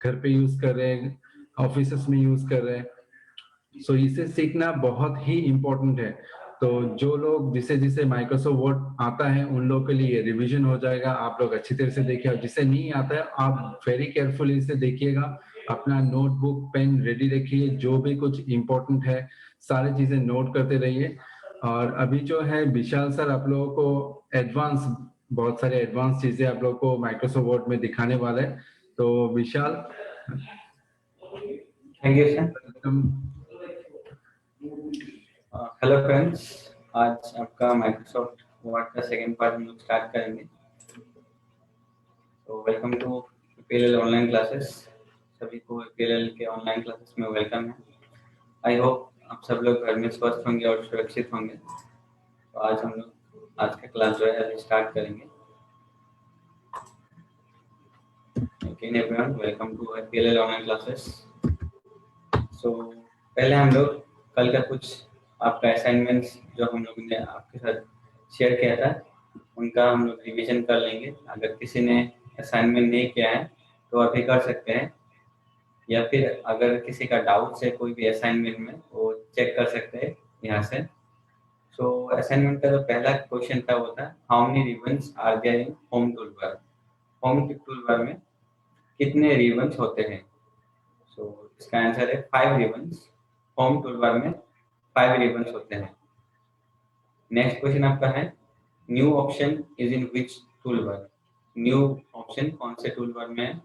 घर पे यूज कर रहे हैं, ऑफिसेस में यूज कर रहे हैं। सो इसे सीखना बहुत ही इम्पोर्टेंट है। तो जो लोग जिसे जिसे माइक्रोसॉफ्ट वर्ड आता है उन लोगों के लिए रिवीजन हो जाएगा, आप लोग अच्छी तरह से देखिए, और जिसे नहीं आता है आप वेरी केयरफुली इसे देखिएगा। अपना नोटबुक पेन रेडी रखिए, जो भी कुछ इम्पोर्टेंट है सारी चीजें नोट करते रहिए। और अभी जो है विशाल सर आप लोगों को एडवांस, बहुत सारे एडवांस चीजें आप लोगों को माइक्रोसॉफ्ट वर्ड में दिखाने वाले हैं। तो Vishal, thank you sir. Welcome. Hello friends, आज आपका माइक्रोसॉफ्ट वर्ड का सेकंड पार्ट हम लोग स्टार्ट करेंगे। तो welcome to PLL online classes. सभी को पीएलएल के ऑनलाइन क्लासेस में वेलकम है। आई होप आप सब लोग घर में स्वस्थ होंगे और सुरक्षित होंगे। तो आज हम लोग आज का क्लास जो है अभी स्टार्ट करेंगे। Okay everyone, welcome to PLL online classes. So पहले हम लोग कल का कुछ आपका असाइनमेंट्स जो हम लोगों ने आपके साथ शेयर किया था उनका हम लोग रिवीजन कर लेंगे। अगर किसी ने असाइनमेंट नहीं किया है तो अभी कर सकते हैं, या फिर अगर किसी का डाउट है कोई भी असाइनमेंट में वो चेक कर सकते हैं यहाँ से। सो असाइनमेंट का जो पहला क्वेश्चन था वो था how many ribbons are there in home toolbar. Home toolbar में कितने रिबन्स होते हैं? सो इसका आंसर है 5 रिबन्स। होम टूलबार में 5 रिबन्स होते हैं। नेक्स्ट क्वेश्चन आपका है new option is in which toolbar. New option कौन से टूलबार में है?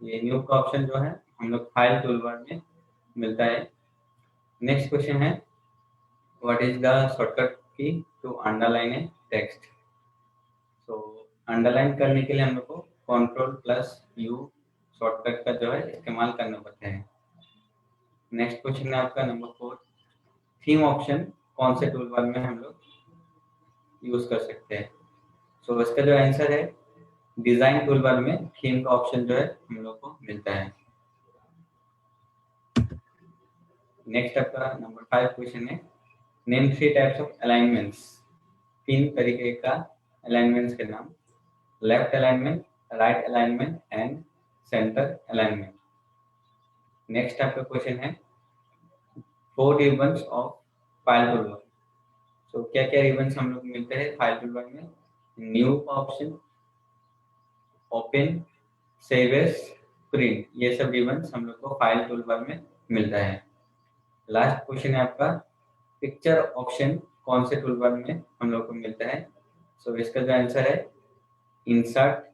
ये न्यू का ऑप्शन जो है हम लोग फाइल टूलबार में मिलता है। नेक्स्ट क्वेश्चन है what is the shortcut key to underline a text. So underline करने के लिए हम लोग को Ctrl+U शॉर्टकट का जो है इस्तेमाल करना पड़ता है। नेक्स्ट क्वेश्चन है आपका नंबर 4 थीम ऑप्शन कौन से टूलबार में हम लोग यूज कर सकते हैं। सो इसका जो आंसर है डिजाइन टूलबार में थीम का ऑप्शन जो है हम लोग को मिलता है। नेक्स्ट आपका नंबर 5 क्वेश्चन है नेम 3 टाइप्स ऑफ अलाइनमेंट्स। 3 तरीके का अलाइनमेंट्स के नाम। Left alignment, right alignment and centre alignment. Next आपका क्वेश्चन है 4 ribbons of file toolbar. So क्या क्या रिबन्स हम लोग मिलते हैं फाइल टूलबार में? न्यू का option, open, save as, print, ये सब रिबन्स हम लोग को फाइल टूलबार में मिलता है। लास्ट क्वेश्चन है आपका पिक्चर ऑप्शन कौन से टूलबार में हम लोग को मिलता है? सो इसका जो आंसर है इंसर्ट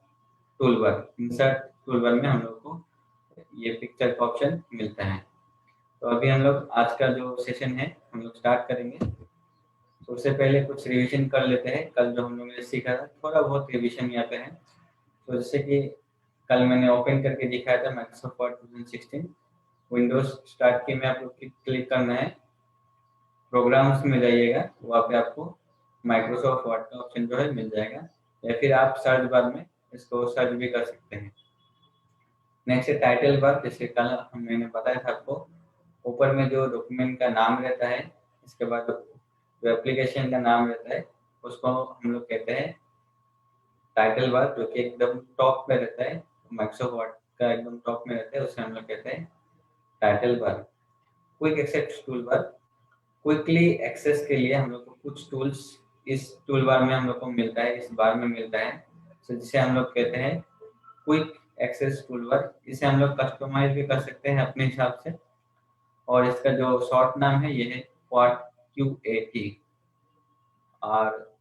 टूलबार। इंसर्ट टूलबार में हम लोग को ये पिक्चर का ऑप्शन मिलता है। तो अभी हम लोग आज का जो सेशन है हम लोग स्टार्ट करेंगे। तो उससे पहले कुछ रिवीजन कर लेते हैं। कल जो हम लोगों ने सीखा था थोड़ा बहुत रिवीजन यहाँ पे है। तो जैसे कि कल मैंने ओपन करके दिखाया था माइक्रोसॉफ्ट वर्ड 2016। विंडोज स्टार्ट की में आपको क्लिक करना है, प्रोग्राम्स में जाइएगा, वहाँ पे आपको माइक्रोसॉफ्ट वर्ड का ऑप्शन जो है मिल जाएगा, या फिर आप सर्च बार में इसको सर्च भी कर सकते हैं। नेक्स्ट है टाइटल बार। जैसे कल मैंने बताया था आपको, ऊपर में जो डॉक्यूमेंट का नाम रहता है, इसके बाद जो एप्लीकेशन का नाम रहता है उसको हम लोग कहते हैं टाइटल बार, जो कि एकदम टॉप में रहता है। माइक्रोसॉफ्ट वर्ड का एकदम टॉप में रहता है, उसे हम लोग कहते हैं title bar. Quick access tool bar, quickly access के लिए हम लोग को कुछ टूल्स इस टूल बार में हम लोग को मिलता है, इस बार में मिलता है। तो जिसे हम लोग कहते हैं क्विक एक्सेस टूल बार। इसे हम लोग कस्टमाइज भी कर सकते हैं अपने हिसाब से, और इसका जो शॉर्ट नाम है ये है क्वाड QAT। और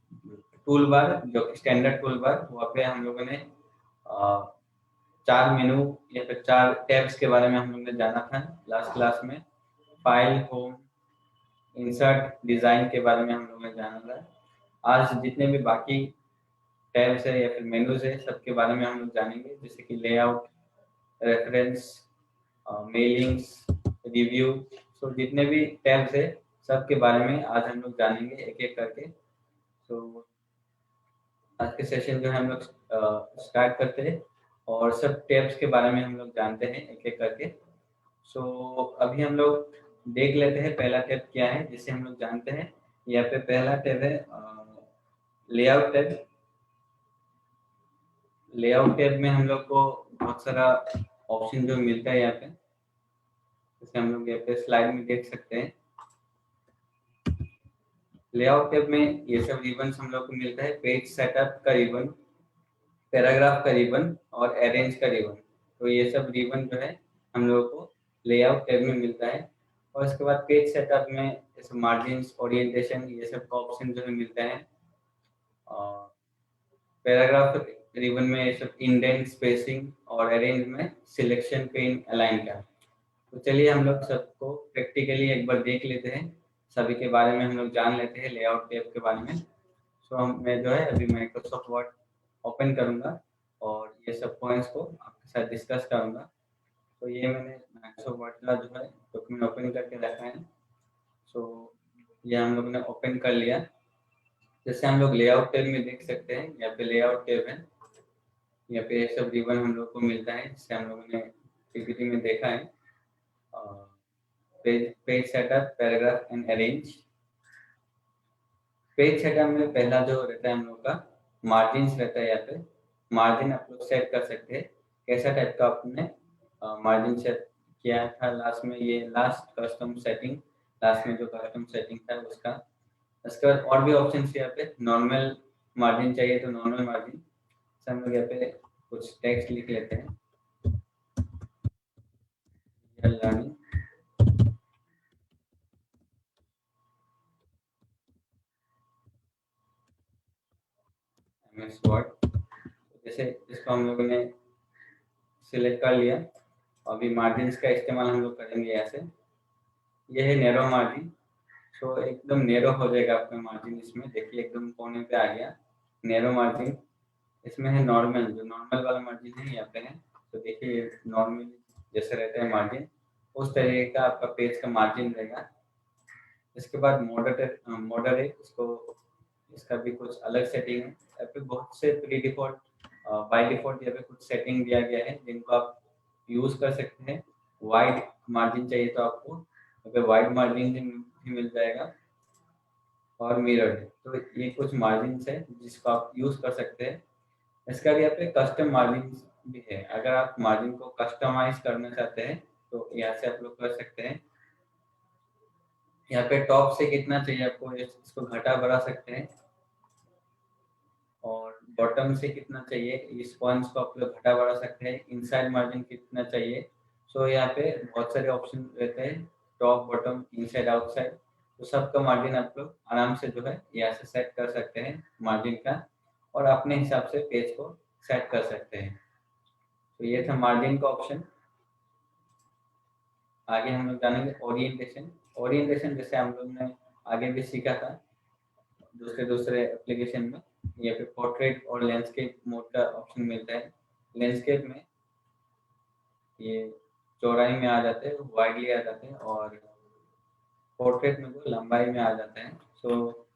टूल बार जो कि स्टैंडर्ड टूल बार, वहाँ पे हम लोगों ने 4 मेनू या फिर 4 टैब्स के बारे में हम लोग ने जाना था लास्ट क्लास में। फाइल, होम, इंसर्ट, डिजाइन के बारे में हम लोगों ने जाना था। आज जितने भी बाकी टैब्स है या फिर मेनूज है सबके बारे में हम लोग जानेंगे, जैसे कि लेआउट, रेफरेंस, मेलिंग्स, रिव्यू। सो जितने भी टैब्स है सबके बारे में आज हम लोग जानेंगे एक एक करके। सो आज के सेशन जो है हम लोग स्टार्ट करते हैं और सब टैब्स के बारे में हम लोग जानते हैं एक एक करके। सो अभी हम लोग देख लेते हैं पहला टैब क्या है जिसे हम लोग जानते हैं। यहाँ पे पहला टैब है लेआउट टैब। लेआउट टैब में हम लोग को बहुत सारा ऑप्शन जो मिलता है यहाँ पे, जैसे हम लोग यहाँ पे स्लाइड में देख सकते हैं, लेआउट टैब में ये सब रिबन्स हम लोग को मिलता है, पेज सेटअप का रिबन, पैराग्राफ का रिबन और अरेंज का रिबन। तो ये सब रिबन जो है हम लोगों को लेआउट टैब में मिलता है। और इसके बाद पेज सेटअप में जैसे मार्जिन्स, ओरिएंटेशन, ये सब का ऑप्शन जो है मिलता है। और पैराग्राफ रिबन में ये सब इंडेंट, स्पेसिंग और अरेंज में सिलेक्शन, पेन, अलाइन का। तो चलिए हम लोग सबको प्रैक्टिकली एक बार देख लेते हैं, सभी के बारे में हम लोग जान लेते हैं, लेआउट टैब के बारे में। सो मैं जो है अभी माइक्रोसॉफ्ट वर्ड ओपन करूंगा और ये सब पॉइंट्स को आपके साथ डिस्कस करूंगा। तो ये मैंने माइक्रोसॉफ्ट वर्ड का जो है डॉक्यूमेंट ओपन करके रखा है। सो ये हम लोग ने ओपन कर लिया। जैसे हम लोग लेआउट टैब में देख सकते हैं, यहाँ पे लेआउट टैब है, यहाँ पे ये सब रिबन हम लोग को मिलता है, जिससे हम लोगों ने पीपीटी में देखा है। Page setup, paragraph and arrange. Page setup में पहला जो रहता है हम लोग का मार्जिन्स रहता है। यहाँ पे मार्जिन आप लोग सेट कर सकते हैं, कैसा टाइप का आपने मार्जिन सेट किया था लास्ट में, ये लास्ट कस्टम सेटिंग, लास्ट में जो कस्टम सेटिंग था उसका। उसके बाद और भी ऑप्शन यहाँ पे, नॉर्मल मार्जिन चाहिए तो नॉर्मल मार्जिन। हम लोग यहाँ पे कुछ टेक्स्ट लिख लेते हैं, लर्निंग एमएस वर्ड। जैसे इसको हम लोगों ने सिलेक्ट कर लिया। अभी मार्जिन्स का इस्तेमाल हम लोग करेंगे यहाँ से। ये है नैरो मार्जिन। तो एकदम नैरो हो जाएगा आपका मार्जिन, इसमें देखिए एकदम कोने पे आ गया नैरो मार्जिन। इसमें है नॉर्मल, जो नॉर्मल वाला मार्जिन है यहाँ पे है। तो देखिए नॉर्मल जैसे रहता है मार्जिन, उस तरीके का आपका पेज का मार्जिन रहेगा। इसके बाद मॉडरेट, इसका भी कुछ अलग सेटिंग है। यहाँ पे बहुत से प्री डिफॉल्ट, बाय डिफॉल्ट यहाँ पे कुछ सेटिंग दिया गया है जिनको आप यूज कर सकते हैं। वाइड मार्जिन चाहिए तो आपको यहाँ पे वाइड मार्जिन भी मिल जाएगा, और मिरर्ड। तो ये कुछ मार्जिन है जिसको आप यूज कर सकते हैं। इसका भी यहाँ पे कस्टम मार्जिन भी है, अगर आप मार्जिन को कस्टमाइज करना चाहते हैं तो यहाँ से आप लोग कर सकते हैं। यहाँ पे टॉप से कितना चाहिए आपको, इसको घटा बढ़ा सकते हैं। और बॉटम से कितना चाहिए, इस पॉइंट्स को आप लोग घटा बढ़ा सकते हैं। इनसाइड मार्जिन कितना चाहिए। सो यहाँ पे बहुत सारे ऑप्शन रहते हैं, टॉप, बॉटम, इनसाइड, आउटसाइड। तो सबका मार्जिन आप लोग आराम से जो है यहाँ से सेट कर सकते हैं मार्जिन का, और अपने हिसाब से पेज को सेट कर सकते हैं। तो ये था मार्जिन का ऑप्शन। आगे हम लोग जानेंगे ओरिएंटेशन। ओरिएंटेशन जैसे हम लोग ने आगे भी सीखा था दूसरे दूसरे एप्लीकेशन में। यहाँ पे पोर्ट्रेट और लैंडस्केप मोड का ऑप्शन मिलता है। लैंडस्केप में ये चौड़ाई में आ जाते हैं, वाइडली आ जाते हैं, और पोर्ट्रेट में जो लंबाई में आ जाते हैं। सो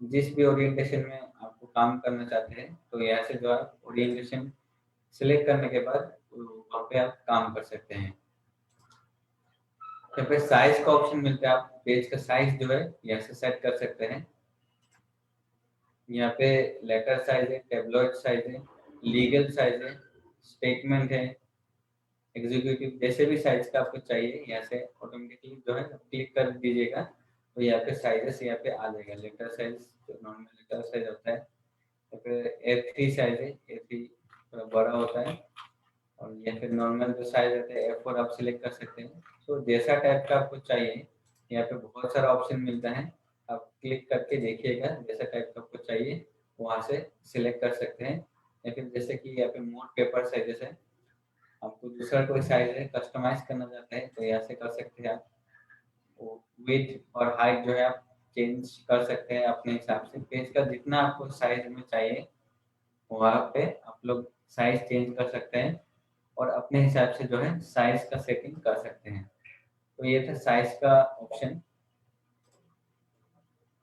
जिस भी ओरिएंटेशन में आपको काम करना चाहते हैं तो यहाँ से जो आप ओरिएंटेशन सिलेक्ट करने के बाद वहाँ पे आप काम कर सकते हैं। यहाँ पे साइज का ऑप्शन मिलता है, आप पेज का साइज जो है यहाँ से सेट कर सकते हैं। यहाँ पे लेटर साइज है, टेबलॉइड साइज है, लीगल साइज है, स्टेटमेंट है, एग्जीक्यूटिव, जैसे भी साइज का आपको चाहिए यहाँ से ऑटोमेटिकली जो है क्लिक कर दीजिएगा तो यहाँ पे साइजेस यहाँ पे आ जाएगा। लेटर साइज जो नॉर्मल लेटर साइज होता है, तो फिर A3 साइज है, A3 थोड़ा बड़ा होता है, और या फिर नॉर्मल जो साइज रहता है A4 आप सिलेक्ट कर सकते हैं। तो जैसा टाइप का आपको चाहिए, यहाँ पे बहुत सारा ऑप्शन मिलता है, आप क्लिक करके देखिएगा जैसा टाइप का आपको चाहिए वहाँ से सिलेक्ट कर सकते हैं। या फिर जैसे कि यहाँ पे मोर पेपर साइजेस है, आपको दूसरा कोई साइज है कस्टमाइज करना चाहते हैं तो यहाँ से कर सकते हैं आप। विड्थ और हाइट जो है आप चेंज कर सकते हैं अपने हिसाब से। पेज का जितना आपको साइज में चाहिए वहाँ पे आप लोग साइज चेंज कर सकते हैं, और अपने हिसाब से जो है साइज का सेटिंग कर सकते हैं। तो ये था साइज का ऑप्शन।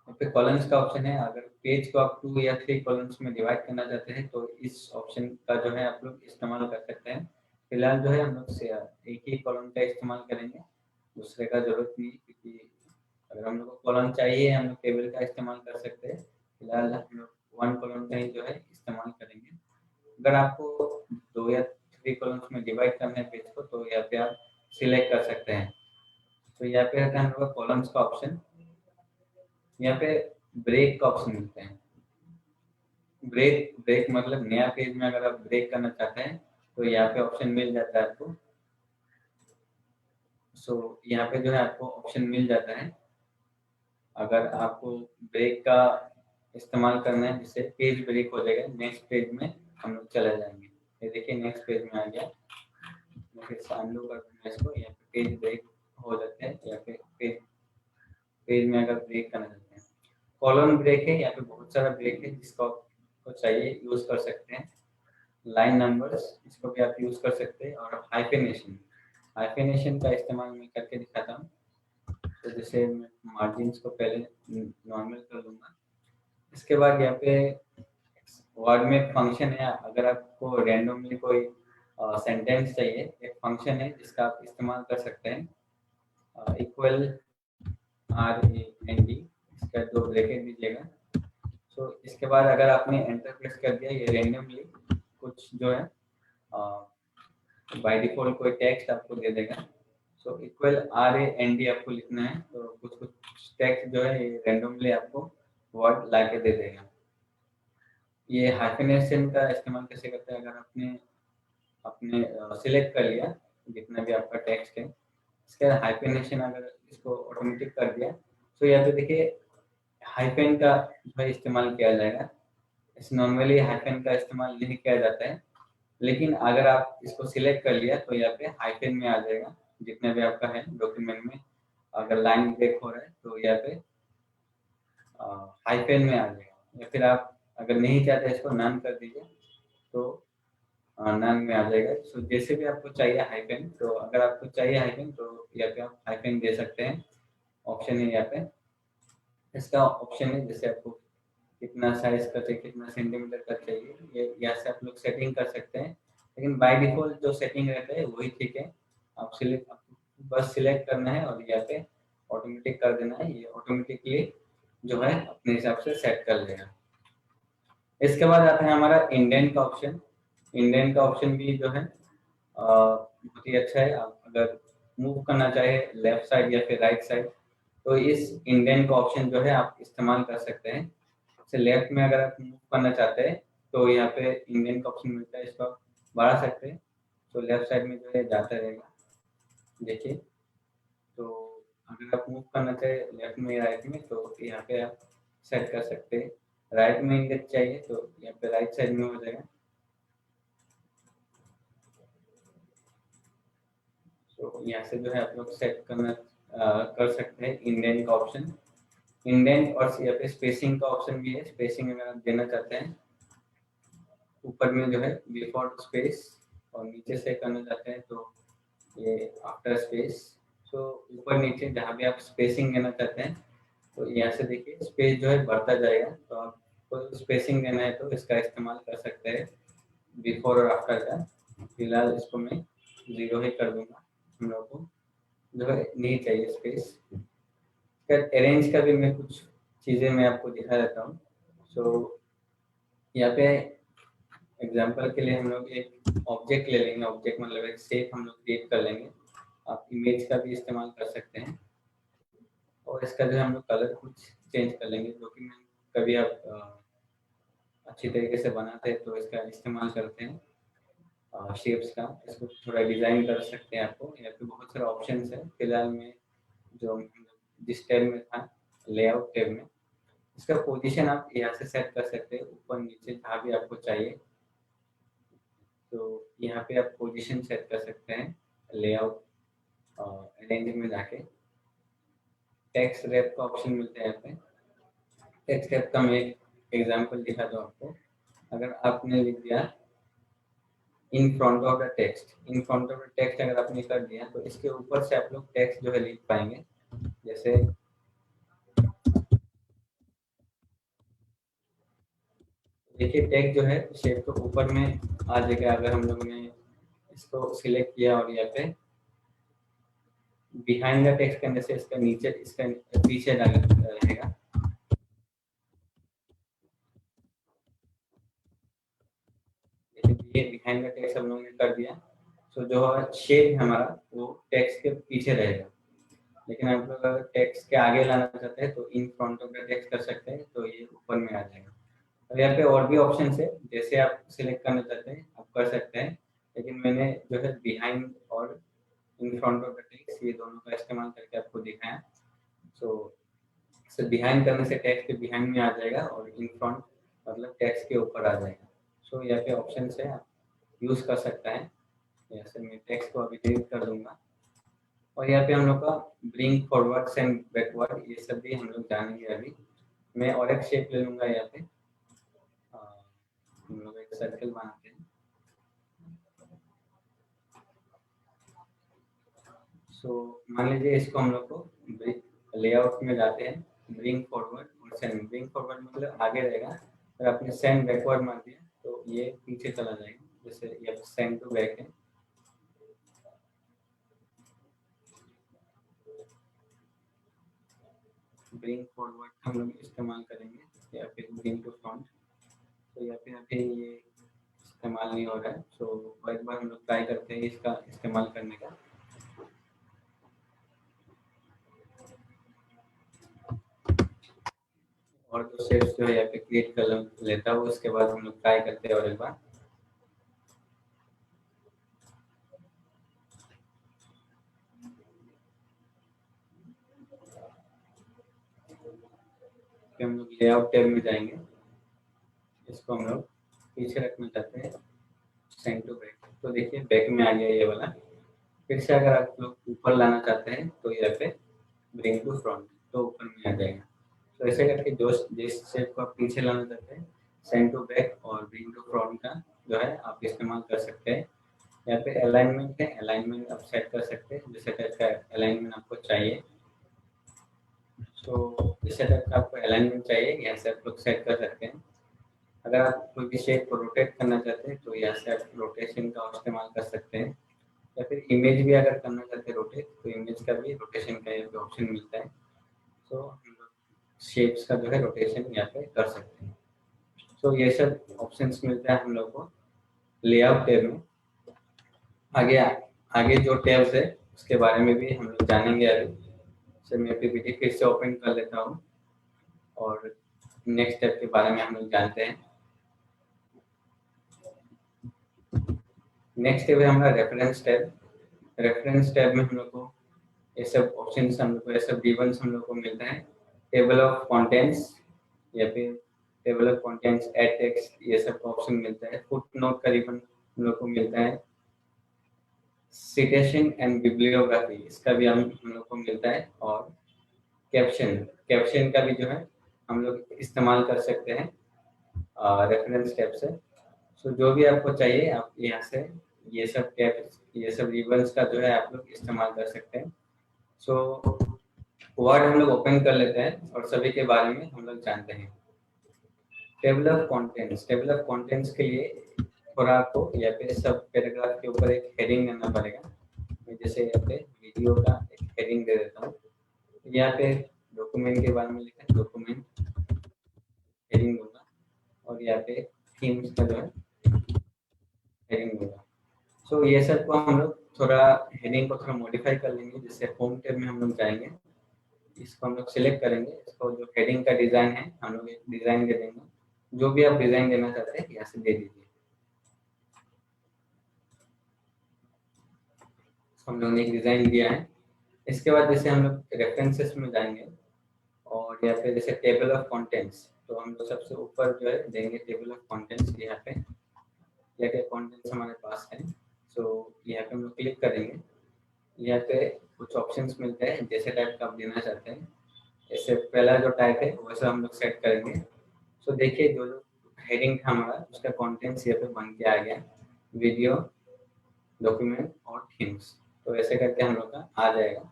यहाँ पे कॉलम्स का ऑप्शन है, अगर पेज को आप 2 या 3 कॉलम्स में डिवाइड करना चाहते हैं तो इस ऑप्शन का जो है आप लोग इस्तेमाल कर सकते हैं। फिलहाल जो है हम लोग से एक ही कॉलम का इस्तेमाल करेंगे, दूसरे का जरूरत नहीं, क्योंकि अगर हम लोग को कॉलम चाहिए हम लोग टेबल का इस्तेमाल कर सकते हैं। फिलहाल हम लोग 1 कॉलम का ही जो है इस्तेमाल करेंगे। अगर आपको 2 या 3 कॉलम्स में डिवाइड करना है पेज को, तो यहाँ पे आप सिलेक्ट कर सकते हैं। तो यहाँ पे रहता है हम लोग का कॉलम्स का ऑप्शन। यहाँ पे ब्रेक का ऑप्शन मिलते हैं। ब्रेक मतलब नया पेज में अगर आप ब्रेक करना चाहते हैं तो यहाँ पे ऑप्शन मिल जाता है आपको। सो यहाँ पे जो है आपको ऑप्शन मिल जाता है। अगर आपको ब्रेक का इस्तेमाल करना है जिससे पेज ब्रेक हो जाएगा, नेक्स्ट पेज में हम लोग चले जाएंगे। ये देखिए नेक्स्ट पेज में आ गया। मैं फिर से अनडू कर दूंगा इसको। यहाँ पे पेज ब्रेक हो जाता है, या फिर पेज में अगर ब्रेक करना चाहते हैं। कॉलम ब्रेक है, यहाँ पे बहुत सारा ब्रेक है जिसको आपको चाहिए यूज कर सकते हैं। लाइन नंबर्स, इसको भी आप यूज कर सकते हैं। और हाइफेनेशन का इस्तेमाल मैं करके दिखाता हूँ। तो जैसे मैं मार्जिन्स को पहले नॉर्मल कर लूंगा। इसके बाद यहाँ पे वर्ड में फंक्शन है। अगर आपको रैंडमली कोई सेंटेंस चाहिए, एक फंक्शन है जिसका आप इस्तेमाल कर सकते हैं। इक्वल RAND, इसका 2 ब्रैकेट दीजिएगा। तो इसके बाद अगर आपने एंटर प्रेस कर दिया, ये रैंडमली कुछ जो है बाय डिफॉल्ट कोई टेक्स्ट आपको दे देगा। सो इक्वल RAND आपको लिखना है। तो कुछ टेक्स्ट जो है ये रैंडमली आपको वर्ड ला के दे देगा। ये हाइफेनेशन का इस्तेमाल कैसे करते हैं, अगर आपने सिलेक्ट कर लिया जितना भी आपका टेक्स्ट है, इसके बाद हाइफेनेशन अगर इसको ऑटोमेटिक कर दिया, तो यहाँ पे देखिए हाइफेन का जो है इस्तेमाल किया जाएगा। इस नॉर्मली हाइफेन का इस्तेमाल नहीं किया जाता है, लेकिन अगर आप इसको सिलेक्ट कर लिया तो यहाँ पे हाइफेन में आ जाएगा जितना भी आपका है डॉक्यूमेंट में। अगर लाइन ब्रेक हो रहा है तो यहाँ पे हाइफेन में आ जाएगा। या फिर आप अगर नहीं चाहते इसको नन कर दीजिए तो नन में आ जाएगा। सो जैसे भी आपको चाहिए हाइफेन, तो अगर आपको चाहिए हाइफेन तो यहाँ पे आप हाइफेन दे सकते हैं। ऑप्शन है यहाँ पे, इसका ऑप्शन है जैसे आपको कितना साइज का चाहिए, कितना सेंटीमीटर का चाहिए, ये यहाँ से आप लोग सेटिंग कर सकते हैं। लेकिन बाय डिफॉल्ट जो सेटिंग रहता है वही ठीक है। आप बस सिलेक्ट करना है और यहाँ पे ऑटोमेटिक कर देना है। ये ऑटोमेटिकली जो है अपने हिसाब से सेट कर लेगा। इसके बाद आता है हमारा इंडेंट का ऑप्शन। इंडेंट का ऑप्शन भी जो है बहुत ही अच्छा है। आप अगर मूव करना चाहे लेफ्ट साइड या फिर राइट साइड, तो इस इंडेंट का ऑप्शन जो है आप इस्तेमाल कर सकते हैं। जैसे लेफ्ट में अगर आप मूव करना चाहते हैं तो यहाँ पे इंडेंट का ऑप्शन मिलता है, इसको बढ़ा सकते हैं तो लेफ्ट साइड में जो है जाता रहेगा। देखिए, तो अगर आप मूव करना चाहे लेफ्ट में या राइट में तो यहाँ पे आप सेट कर सकते हैं। राइट में इंडेक्स चाहिए तो यहाँ पे राइट साइड में हो जाएगा। तो यहाँ से जो है आप लोग सेट करना कर सकते हैं इंडेंट का ऑप्शन। इंडेंट और यहाँ पे स्पेसिंग का ऑप्शन भी है। स्पेसिंग अगर आप देना चाहते हैं, ऊपर में जो है बिफोर स्पेस, और नीचे से करना चाहते हैं तो ये आफ्टर स्पेस। तो ऊपर नीचे जहाँ भी आप स्पेसिंग देना चाहते हैं तो यहाँ से देखिए स्पेस जो है बढ़ता जाएगा। तो आपको स्पेसिंग देना है तो इसका इस्तेमाल कर सकते हैं बिफोर और आफ्टर का। फिलहाल इसको मैं 0 ही कर दूंगा, हम लोग को जो है नहीं चाहिए स्पेस। अरेंज का भी मैं कुछ चीज़ें मैं आपको दिखा देता हूँ। सो यहाँ पे एग्जांपल के लिए हम लोग एक ऑब्जेक्ट ले लेंगे। ऑब्जेक्ट मतलब एक शेप हम लोग क्रिएट कर लेंगे। आप इमेज का भी इस्तेमाल कर सकते हैं और इसका जो है हम लोग कलर कुछ चेंज कर लेंगे। डॉक्यूमेंट कभी आप अच्छी तरीके से बनाते हैं तो इसका इस्तेमाल करते हैं शेप्स का। इसको थोड़ा डिजाइन कर सकते हैं। आपको यहाँ पे बहुत सारे ऑप्शंस है। फिलहाल में जो जिस टैब में था लेआउट टैब में, इसका पोजीशन आप यहाँ से सेट कर सकते हैं, ऊपर नीचे जहाँ भी आपको चाहिए। तो यहाँ पे आप पोजीशन सेट कर सकते हैं लेआउट अरेंज में जाके। टेक्स्ट रैप का ऑप्शन मिलता है यहाँ पे। टेक्स्ट रैप का मैं एक एग्जांपल दिखा दूँ आपको। अगर आपने लिख दिया in front of the text, in front of the text अगर आपने कर दिया तो इसके ऊपर से आप लोग टेक्स्ट जो है लिख पाएंगे। जैसे देखिए टेक्स्ट जो है शेप के ऊपर में आ जाएगा। अगर हम लोगों ने इसको सिलेक्ट किया और यहाँ पे बिहाइंड द टेक्स्ट करने से इसका नीचे, इसका पीछे रहेगा। ये बिहाइंड द टेक्स्ट हम लोगों ने कर दिया। सो जो शेप है हमारा वो टेक्स्ट के पीछे रहेगा, लेकिन आप लोग अगर टेक्स्ट के आगे लाना चाहते हैं तो in front of the text कर सकते हैं, तो ये ऊपर में आ जाएगा। और यहाँ पे और भी ऑप्शन है, जैसे आप सिलेक्ट करना चाहते हैं आप कर सकते हैं, लेकिन मैंने जो है बिहाइंड और in front of the text ये दोनों का इस्तेमाल करके आपको दिखाया। सो बिहाइंड करने से टेक्स्ट के बिहाइंड में आ जाएगा और इन फ्रंट मतलब टेक्स्ट के ऊपर आ जाएगा। सो यहाँ पे ऑप्शन है, आप यूज कर सकते हैं। यहाँ से मैं टेक्स्ट को अभी डिलीट कर दूंगा। और यहाँ पे हम लोग का ब्रिंग फॉरवर्ड एंड बैकवर्ड ये सब भी हम लोग जानेंगे अभी। मैं और एक शेप ले लूंगा यहाँ पे, हम लोग एक सर्कल बनाते हैं। सो मान लीजिए इसको हम लोग को लेआउट में जाते हैं, ब्रिंग फॉरवर्ड और सेंड। ब्रिंग फॉरवर्ड मतलब आगे रहेगा, अगर आपने सेंड बैकवर्ड मार दिया तो ये पीछे चला जाएगा, जैसे ये सेंड टू बैक है। ब्रिंग फॉरवर्ड हम लोग इस्तेमाल करेंगे या फिर ब्रिंग टू फ्रंट। तो या फिर अभी ये इस्तेमाल नहीं हो रहा है, सो एक बार हम लोग ट्राई करते हैं इसका इस्तेमाल करने का। और जो शेप्स जो है यहाँ पे क्रिएट कर लेता हूँ, उसके बाद हम लोग ट्राई करते हैं और एक बार। हम लोग लेआउट टैब में जाएंगे, इसको हम लोग पीछे रखना चाहते हैं, सेंड टू बैक। तो देखिए बैक में आ गया ये वाला। फिर से अगर आप लोग ऊपर लाना चाहते हैं तो यहाँ पे ब्रिंग टू फ्रंट, तो ऊपर में आ जाएगा। तो ऐसे करके जो जिस शेप को आप पीछे लाना चाहते हैं, सेंड टू बैक और ब्रिंग टू फ्रंट का जो है आप इस्तेमाल कर सकते हैं। यहाँ पे अलाइनमेंट है, अलाइनमेंट आप सेट कर सकते हैं जैसे टाइप का अलाइनमेंट आपको चाहिए। तो जैसे टाइप का आपको अलाइनमेंट चाहिए यहाँ से आप लोग सेट कर सकते हैं। अगर आप कोई भी शेप को रोटेट करना चाहते हैं तो यहाँ से आप रोटेशन का इस्तेमाल कर सकते हैं, या फिर इमेज भी अगर करना चाहते हैं रोटेट तो इमेज का भी रोटेशन का यहाँ पे ऑप्शन मिलता है। तो हम लोग शेप्स का जो है रोटेशन यहाँ पे कर सकते हैं। तो ये सब ऑप्शंस मिलता है हम लोग को लेआउट टैब में। आगे आगे जो टैब्स है उसके बारे में भी हम लोग जानेंगे अभी। तो मैं पीपीटी फिर से ओपन कर लेता हूँ और नेक्स्ट स्टेप के बारे में हम लोग जानते हैं। नेक्स्ट टैब है हमारा रेफरेंस टैब। रेफरेंस टैब में हम लोग को ये सब ऑप्शंस हम लोग को, ये सब रिबन्स हम लोग को मिलता है। टेबल ऑफ कंटेंट्स या फिर table of contents, add text, ये सब का ऑप्शन मिलता है। फुट नोट का रिबन हम लोग को मिलता है। सिटेशन एंड बिब्लियोग्राफी इसका भी हम लोग को मिलता है। और कैप्शन, कैप्शन का भी जो है हम लोग इस्तेमाल कर सकते हैं रेफरेंस टैब से। सो जो भी आपको चाहिए आप यहाँ से ये सब टैब, ये सब रिबन्स का जो है आप लोग इस्तेमाल कर सकते हैं। सो वर्ड हम लोग ओपन कर लेते हैं और सभी के बारे में हम लोग जानते हैं। Table of contents, table of contents के लिए थोड़ा आपको यहाँ पे सब पैराग्राफ के ऊपर एक हेडिंग देना पड़ेगा। मैं जैसे यहाँ पे वीडियो का एक हेडिंग दे देता हूँ। यहाँ पे डॉक्यूमेंट के बारे में लिखा है, डॉक्यूमेंट हेडिंग दूंगा। और यहाँ पे थीम्स का जो है हेडिंग दूंगा। सो ये सब को हम लोग थोड़ा हेडिंग को थोड़ा मॉडिफाई कर लेंगे। जैसे होम टैब में हम लोग जाएंगे, इसको हम लोग सिलेक्ट करेंगे। इसको जो हेडिंग का डिजाइन है हम लोग एक डिजाइन दे देंगे, जो भी आप डिजाइन देना चाहते हैं यहाँ से दे दीजिए। हम लोगों ने एक डिजाइन दिया है। इसके बाद जैसे हम लोग रेफरेंसेस में जाएंगे और यहाँ पे जैसे टेबल ऑफ कंटेंट्स, तो हम लोग सबसे ऊपर जो है देंगे टेबल ऑफ कंटेंट्स। यहाँ पे क्या क्या कंटेंट्स हमारे पास है, सो यहाँ पे हम लोग क्लिक करेंगे। यहाँ पे कुछ ऑप्शंस मिलते हैं जैसे टाइप का आप देना चाहते हैं। ऐसे पहला जो टाइप है वैसा हम लोग सेट करेंगे। सो देखिए जो हेडिंग था हमारा उसका कंटेंट्स यहाँ पे बन के आ गया, वीडियो, डॉक्यूमेंट और थीम्स। तो ऐसे करके हम लोग का आ जाएगा।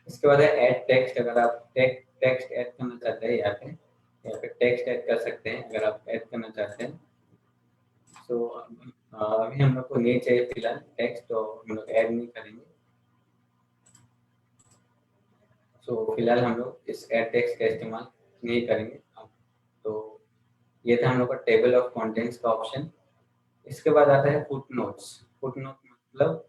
इसके बाद है ऐड टेक्स्ट। अगर आप टेक्स्ट ऐड करना चाहते हैं यहाँ पे टेक्स्ट ऐड कर सकते हैं अगर आप ऐड करना चाहते हैं। सो अभी हम लोग को नहीं चाहिए फिलहाल टेक्स्ट, तो हम लोग ऐड नहीं करेंगे। सो फिलहाल हम लोग इस ऐड टेक्स्ट का इस्तेमाल नहीं करेंगे। तो ये था हम लोग का टेबल ऑफ कंटेंट्स का ऑप्शन। इसके बाद आता है फुट नोट्स। फुट नोट मतलब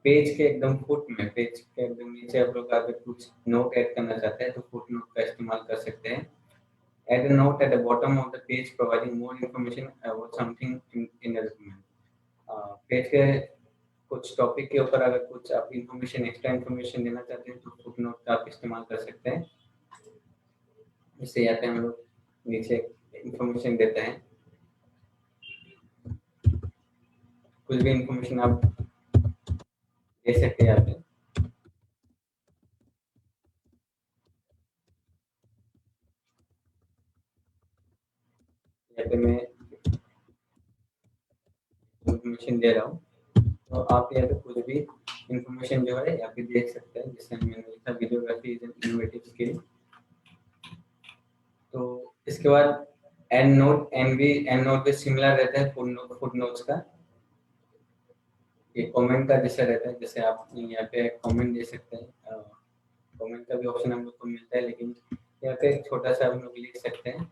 पेज के एकदम फुट में, पेज के एकदम नीचे आप लोग अगर कुछ नोट ऐड करना चाहते हैं तो फुट नोट का इस्तेमाल कर सकते हैं। Add a note at the bottom of the page providing more information about something in the document. Page के कुछ टॉपिक के ऊपर अगर कुछ आप इंफॉर्मेशन, एक्स्ट्रा इंफॉर्मेशन देना चाहते हैं तो फुट नोट का आप इस्तेमाल कर सकते हैं। इससे यहाँ पे हम लोग नीचे इंफॉर्मेशन देते हैं, कुछ भी इंफॉर्मेशन आप दे सकते हैं यहाँ पे। यहाँ पे मैं इंफॉर्मेशन दे रहा हूँ, तो आप यहाँ पे कुछ भी इंफॉर्मेशन जो है यहाँ पे देख सकते हैं। जैसे मैंने लिखा videography is an innovative skill. तो इसके बाद एंड नोट भी सिमिलर रहता है फुट नोट्स का। ये कमेंट का जैसे रहता है, जैसे आप यहाँ पे कमेंट दे सकते हैं। कमेंट का भी ऑप्शन हम लोग को मिलता है, लेकिन यहाँ पे एक छोटा सा हम लोग लिख सकते हैं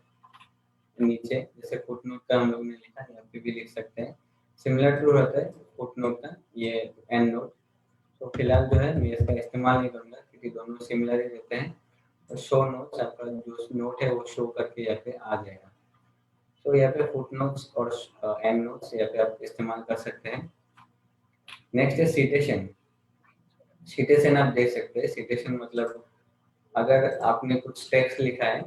नीचे, जैसे फुट नोट का हम लोग ने लिखा, यहाँ पे भी लिख सकते हैं। सिमिलर टू रहता है फुट नोट का ये एंड नोट। तो फिलहाल जो है मैं इसका इस्तेमाल नहीं करूँगा क्योंकि दोनों सिमिलर ही रहते हैं। तो शो नोट्स, आपका जो नोट है वो शो करके यहाँ पे आ जाएगा। तो यहाँ पे फुट नोट्स और एंड नोट्स यहाँ पे आप इस्तेमाल कर सकते हैं। नेक्स्ट है सिटेशन। सिटेशन आप देख सकते हैं। सिटेशन मतलब अगर आपने कुछ टेक्स्ट लिखा है,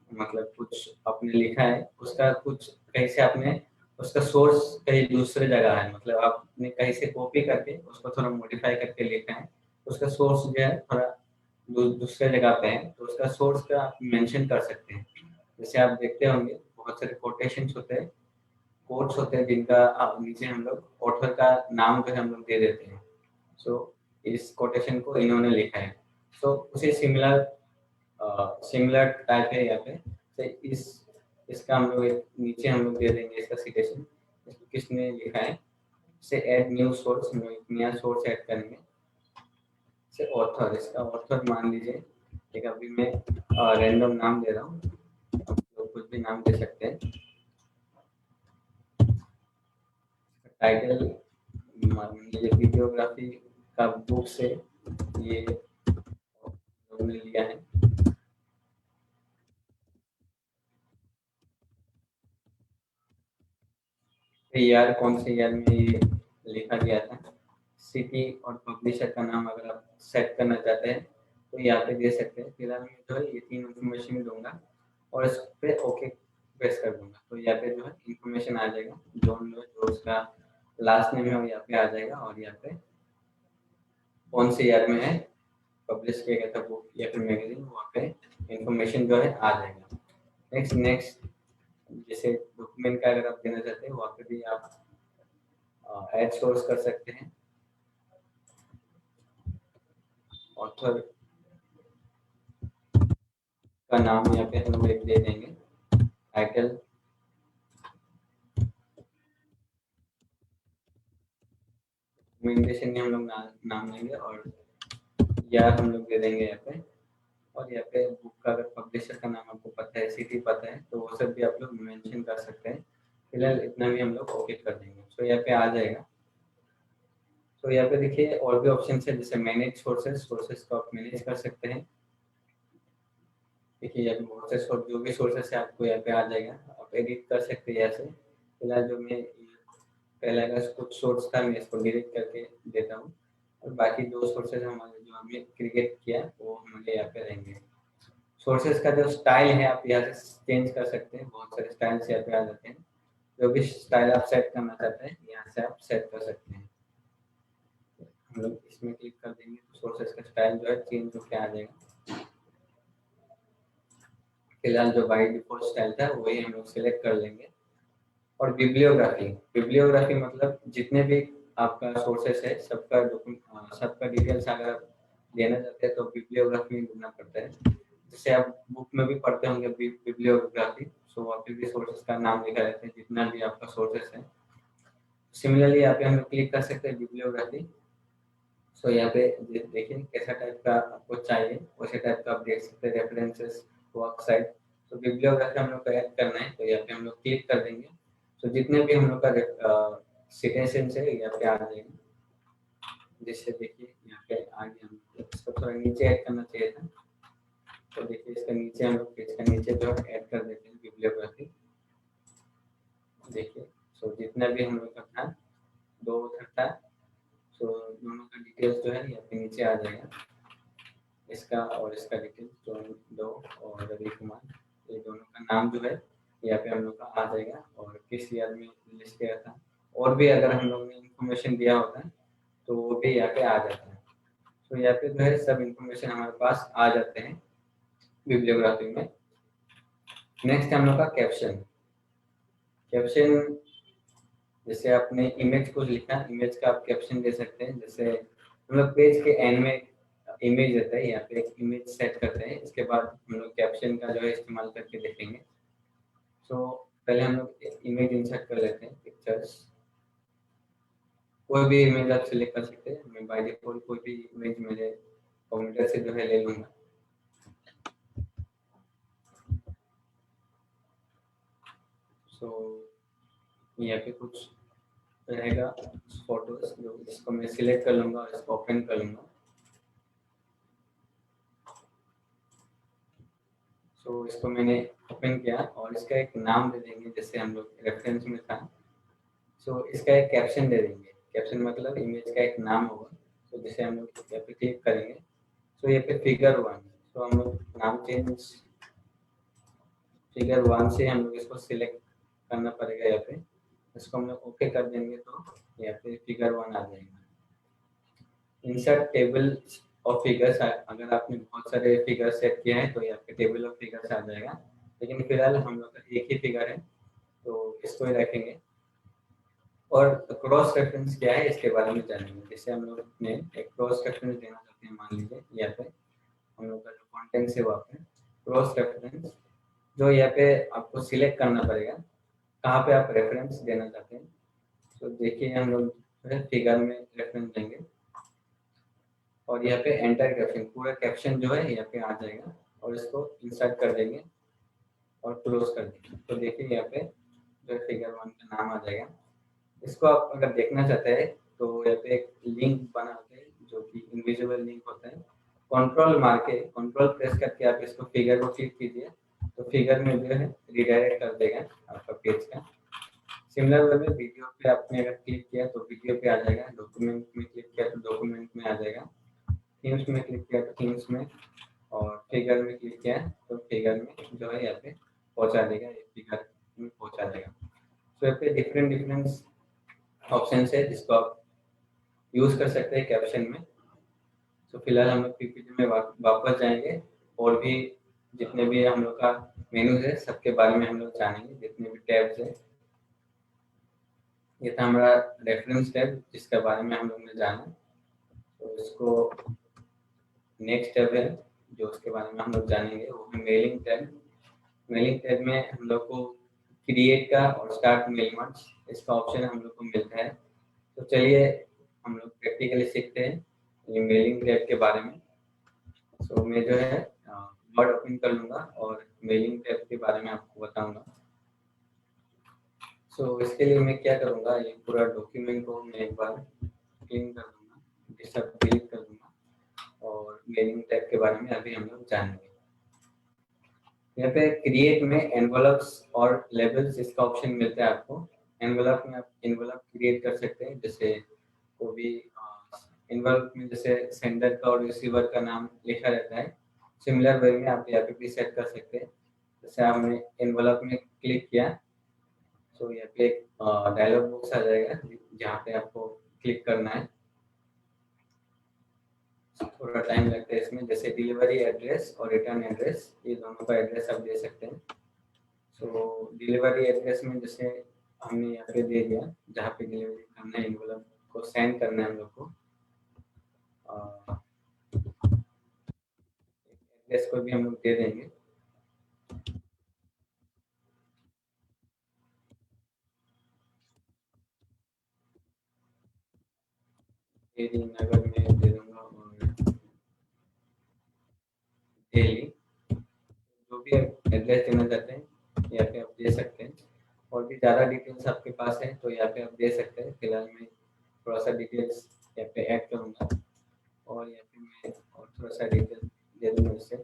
मतलब कुछ आपने लिखा है, उसका कुछ कहीं से आपने उसका सोर्स कहीं दूसरे जगह है, मतलब आपने कहीं से कॉपी करके उसको थोड़ा मॉडिफाई करके लिखा है, उसका सोर्स जो है थोड़ा दूसरे जगह पे है, तो उसका सोर्स का आप मेंशन कर सकते हैं। जैसे आप देखते होंगे बहुत सारे कोटेशंस होते हैं, कोट्स होते हैं, जिनका नीचे हम लोग ऑथर का नाम जो है हम लोग दे देते हैं। सो इस कोटेशन को इन्होंने लिखा है, सो उसी सिमिलर टाइप है यहाँ पे। तो इसका हम लोग नीचे हम लोग दे देंगे इसका सिटेशन, इसको किसने लिखा है। से ऐड न्यू सोर्स, हम लोग एक नया सोर्स ऐड करेंगे। से ऑथर, इसका ऑथर मान लीजिए, ठीक है, अभी मैं रैंडम नाम दे रहा हूँ, आप लोग कुछ भी नाम दे सकते हैं। टाइटल ये वीडियोग्राफी का बुक से ये हमने लिया है। ईयर कौन से ईयर में ये लिखा गया था। सिटी और पब्लिशर का नाम अगर आप सेट करना चाहते हैं तो यहाँ पे दे सकते हैं। फिलहाल मैं जो है ये 3 इन्फॉर्मेशन दूंगा और इस पे ओके प्रेस कर दूंगा, तो यहाँ पे जो है इन्फॉर्मेशन आ जाएगा। जो उसका लास्ट नेम है वो यहाँ पे आ जाएगा, और यहाँ पे कौन से ईयर में है पब्लिश किया गया था बुक या फिर मैगजीन, वहाँ पे इंफॉर्मेशन जो है आ जाएगा। नेक्स्ट जैसे डॉक्यूमेंट का अगर आप देना चाहते हैं वहाँ पे भी आप ऐड सोर्स कर सकते हैं। ऑथर का नाम यहाँ पे हम लोग दे देंगे, टाइटल, डॉक्यूमेंटेशन में हम लोग नाम लेंगे, और यार हम लोग दे देंगे यहाँ पे। और यहाँ पे बुक का अगर पब्लिशर का नाम आपको पता है, सिटी पता है, तो वो सब भी आप लोग मेंशन कर सकते हैं। फिलहाल इतना भी हम लोग ओके कर देंगे, तो यहाँ पे आ जाएगा। तो यहाँ पे देखिए और भी ऑप्शन है, जैसे मैनेज सोर्सेस को आप मैनेज कर सकते हैं। देखिए यहाँ पे बहुत से सोर्स, जो भी सोर्सेस है आपको यहाँ पे आ जाएगा, आप एडिट कर सकते हैं यहाँ से। फिलहाल जो मैं पहले का कुछ सोर्स था मैं इसको डिलीट करके देता हूँ, और बाकी 2 सोर्सेज हमारे जो हमने क्रिएट किया वो हमारे यहाँ पे रहेंगे। सोर्सेज का जो स्टाइल है आप यहाँ से चेंज कर सकते हैं, बहुत सारे स्टाइल्स यहाँ पे आ जाते हैं। जो भी स्टाइल आप सेट करना चाहते हैं यहाँ से आप सेट कर सकते हैं। हम लोग इसमें क्लिक कर देंगे तो सोर्सेज का स्टाइल जो है चेंज होकर आ जाएगा। फिलहाल जो बाई डिफॉल्ट स्टाइल था वही हम लोग सिलेक्ट कर लेंगे। और बिब्लियोग्राफी मतलब जितने भी आपका सोर्सेस है सबका डिटेल्स अगर आप देना चाहते हैं तो बिब्लियोग्राफी में ढूंढना पड़ता है। जैसे आप बुक में भी पढ़ते होंगे बिब्लियोग्राफी, सो वहाँ पे भी सोर्सेस का नाम लिखा रहता है जितना भी आपका सोर्सेस है। सिमिलरली यहाँ पे हम क्लिक कर सकते हैं बिब्लियोग्राफी। सो यहाँ पे देखिए कैसा टाइप का आपको चाहिए वैसे टाइप का आप देख सकते हैं, रेफरेंसेस, वर्क साइट। तो बिब्लियोग्राफी हम लोग को ऐड करना है तो यहाँ पे हम लोग क्लिक कर देंगे। तो जितने भी हम लोग का सिटीजन से यहाँ पे आ जाएगा। जैसे देखिए यहाँ पे आ गया, हम इसको थोड़ा नीचे ऐड करना चाहिए था, तो देखिए इसका नीचे हम लोग पेज का नीचे जो है ऐड कर देते हैं बिब्लियोग्राफी। देखिए सो जितना भी हम लोग का था 2 ऑथर था, सो दोनों का डिटेल्स जो है यहाँ पे नीचे आ जाएगा, इसका और इसका डिटेल्स जो 2 और रवि कुमार, ये दोनों का नाम जो है यहाँ पे हम लोग का आ जाएगा और किस ईयर में लिस्ट किया था, और भी अगर हम लोग ने इंफॉर्मेशन दिया होता है तो वो भी यहाँ पे आ जाता है। तो यहाँ पे जो है सब इंफॉर्मेशन हमारे पास आ जाते हैं बिब्लियोग्राफी में। नेक्स्ट हम लोग का कैप्शन। कैप्शन जैसे आपने इमेज को लिखा, इमेज का आप कैप्शन दे सकते हैं। जैसे हम लोग पेज के एंड में इमेज देता है, यहाँ पे एक इमेज सेट करते हैं, इसके बाद हम लोग कैप्शन का जो है इस्तेमाल करके देखेंगे। सो पहले हम लोग इमेज इंसर्ट कर लेते हैं, पिक्चर्स। कोई भी इमेज आप सिलेक्ट कर सकते हैं, मैं बाय डिफॉल्ट कोई भी इमेज मेरे कंप्यूटर से जो है ले लूंगा। सो यहाँ पे कुछ रहेगा फोटोज, जो इसको मैं सिलेक्ट कर लूंगा और इसको ओपन कर लूंगा। सो इसको मैंने ओपन किया और इसका एक नाम दे देंगे, जैसे हम लोग रेफरेंस में था। सो इसका एक कैप्शन दे देंगे, कैप्शन मतलब इमेज का एक नाम होगा। तो जैसे हम लोग यहाँ पे क्लिक करेंगे, तो यहाँ पे फिगर 1, तो हम लोग नाम चेंज फिगर 1 से हम लोग इसको सिलेक्ट करना पड़ेगा। यहाँ पे इसको हम लोग ओके कर देंगे तो यहाँ पे फिगर 1 आ जाएगा। इंसर्ट टेबल ऑफ फिगर्स, अगर आपने बहुत सारे फिगर सेट किए हैं तो यहाँ पे टेबल ऑफ फिगर्स आ जाएगा, लेकिन फिलहाल हम लोग का एक ही फिगर है तो इसको ही रखेंगे। और क्रॉस रेफरेंस क्या है इसके बारे में जानेंगे। जैसे हम लोग ने एक क्रॉस रेफरेंस देना चाहते हैं, मान लीजिए यहाँ पे हम लोग का जो कॉन्टेंट है वहाँ पे क्रॉस रेफरेंस, जो यहाँ पे आपको सिलेक्ट करना पड़ेगा कहाँ पे आप रेफरेंस देना चाहते हैं। तो देखिए हम लोग जो है फिगर में रेफरेंस देंगे और यहाँ पे एंटर कैप्शन, पूरा कैप्शन जो है यहाँ पे आ जाएगा और इसको इंसर्ट कर देंगे और क्लोज कर देंगे। तो देखिए यहाँ पे जो फिगर 1 का नाम आ जाएगा। इसको आप अगर देखना चाहते हैं तो यहाँ पे एक लिंक बना होता है जो कि इनविजिबल लिंक होता है, कंट्रोल मार के कंट्रोल प्रेस करके आप इसको फिगर को क्लिक कीजिए तो फिगर में जो है रिडायरेक्ट कर देगा आपका पेज का। सिमिलर वे में वीडियो पे आपने अगर क्लिक किया तो वीडियो पे आ जाएगा, डॉक्यूमेंट में क्लिक किया तो डॉक्यूमेंट में आ जाएगा, थीम्स में क्लिक किया तो थीम्स में, और फिगर में क्लिक किया तो फिगर में जो है यहाँ पे पहुंचा देगा, फिगर में पहुंचा देगा। तो यहाँ पे डिफरेंट ऑप्शन है जिसको आप यूज कर सकते हैं कैप्शन में। तो फिलहाल हम लोग पीपीटी में वापस जाएंगे और भी जितने भी हम लोग का मेनू है सबके बारे में हम लोग जानेंगे, जितने भी टैब्स है। ये था हमारा रेफरेंस टैब जिसके बारे में हम लोग ने जाना। तो इसको नेक्स्ट टैब है जो उसके बारे में हम लोग जानेंगे, वो है मेलिंग टैब। मेलिंग टैब में हम लोग को क्रिएट का और स्टार्ट मेल मर्ज इसका ऑप्शन हम लोग को मिलता है। तो चलिए हम लोग प्रैक्टिकली सीखते हैं ये मेलिंग टैब के बारे में। सो मैं जो है वर्ड ओपन कर लूंगा और मेलिंग टैब के बारे में आपको बताऊंगा। सो इसके लिए मैं क्या करूंगा, ये पूरा डॉक्यूमेंट को मैं एक बार क्लीन कर दूंगा, ये सब डिलीट कर दूंगा और मेलिंग टैब के बारे में अभी हम लोग जानेंगे। यहाँ पे क्रिएट में एनवलप्स और लेबल्स इसका ऑप्शन मिलता है आपको। एनवलप में आप एनवलप क्रिएट कर सकते हैं, जैसे कोई भी एनवलप में जैसे सेंडर का और रिसीवर का नाम लिखा रहता है, सिमिलर वे में आप यहाँ पे भी सेट कर सकते हैं। जैसे आपने एनवलप में क्लिक किया तो यहाँ पे एक डायलॉग बॉक्स आ जाएगा जहाँ पे आपको क्लिक करना है। थोड़ा टाइम लगता है इसमें, जैसे डिलीवरी एड्रेस और रिटर्न एड्रेस, ये दोनों का एड्रेस आप दे सकते हैं। सो डिलीवरी एड्रेस में जैसे हमने यहाँ पे दे दिया जहाँ पे डिलीवरी करना है, एनवलप को सेंड करना है हम लोग को, एड्रेस को भी हम लोग दे देंगे। नगर में दे दूंगा और दिल्ली, जो भी एड्रेस देना चाहते हैं यहाँ पे आप दे सकते हैं। और भी ज़्यादा डिटेल्स आपके पास है तो यहाँ पे आप दे सकते हैं। फिलहाल मैं थोड़ा सा डिटेल्स यहाँ पे ऐड करूँगा और यहाँ पे मैं और थोड़ा सा डिटेल दे दूँगा इससे।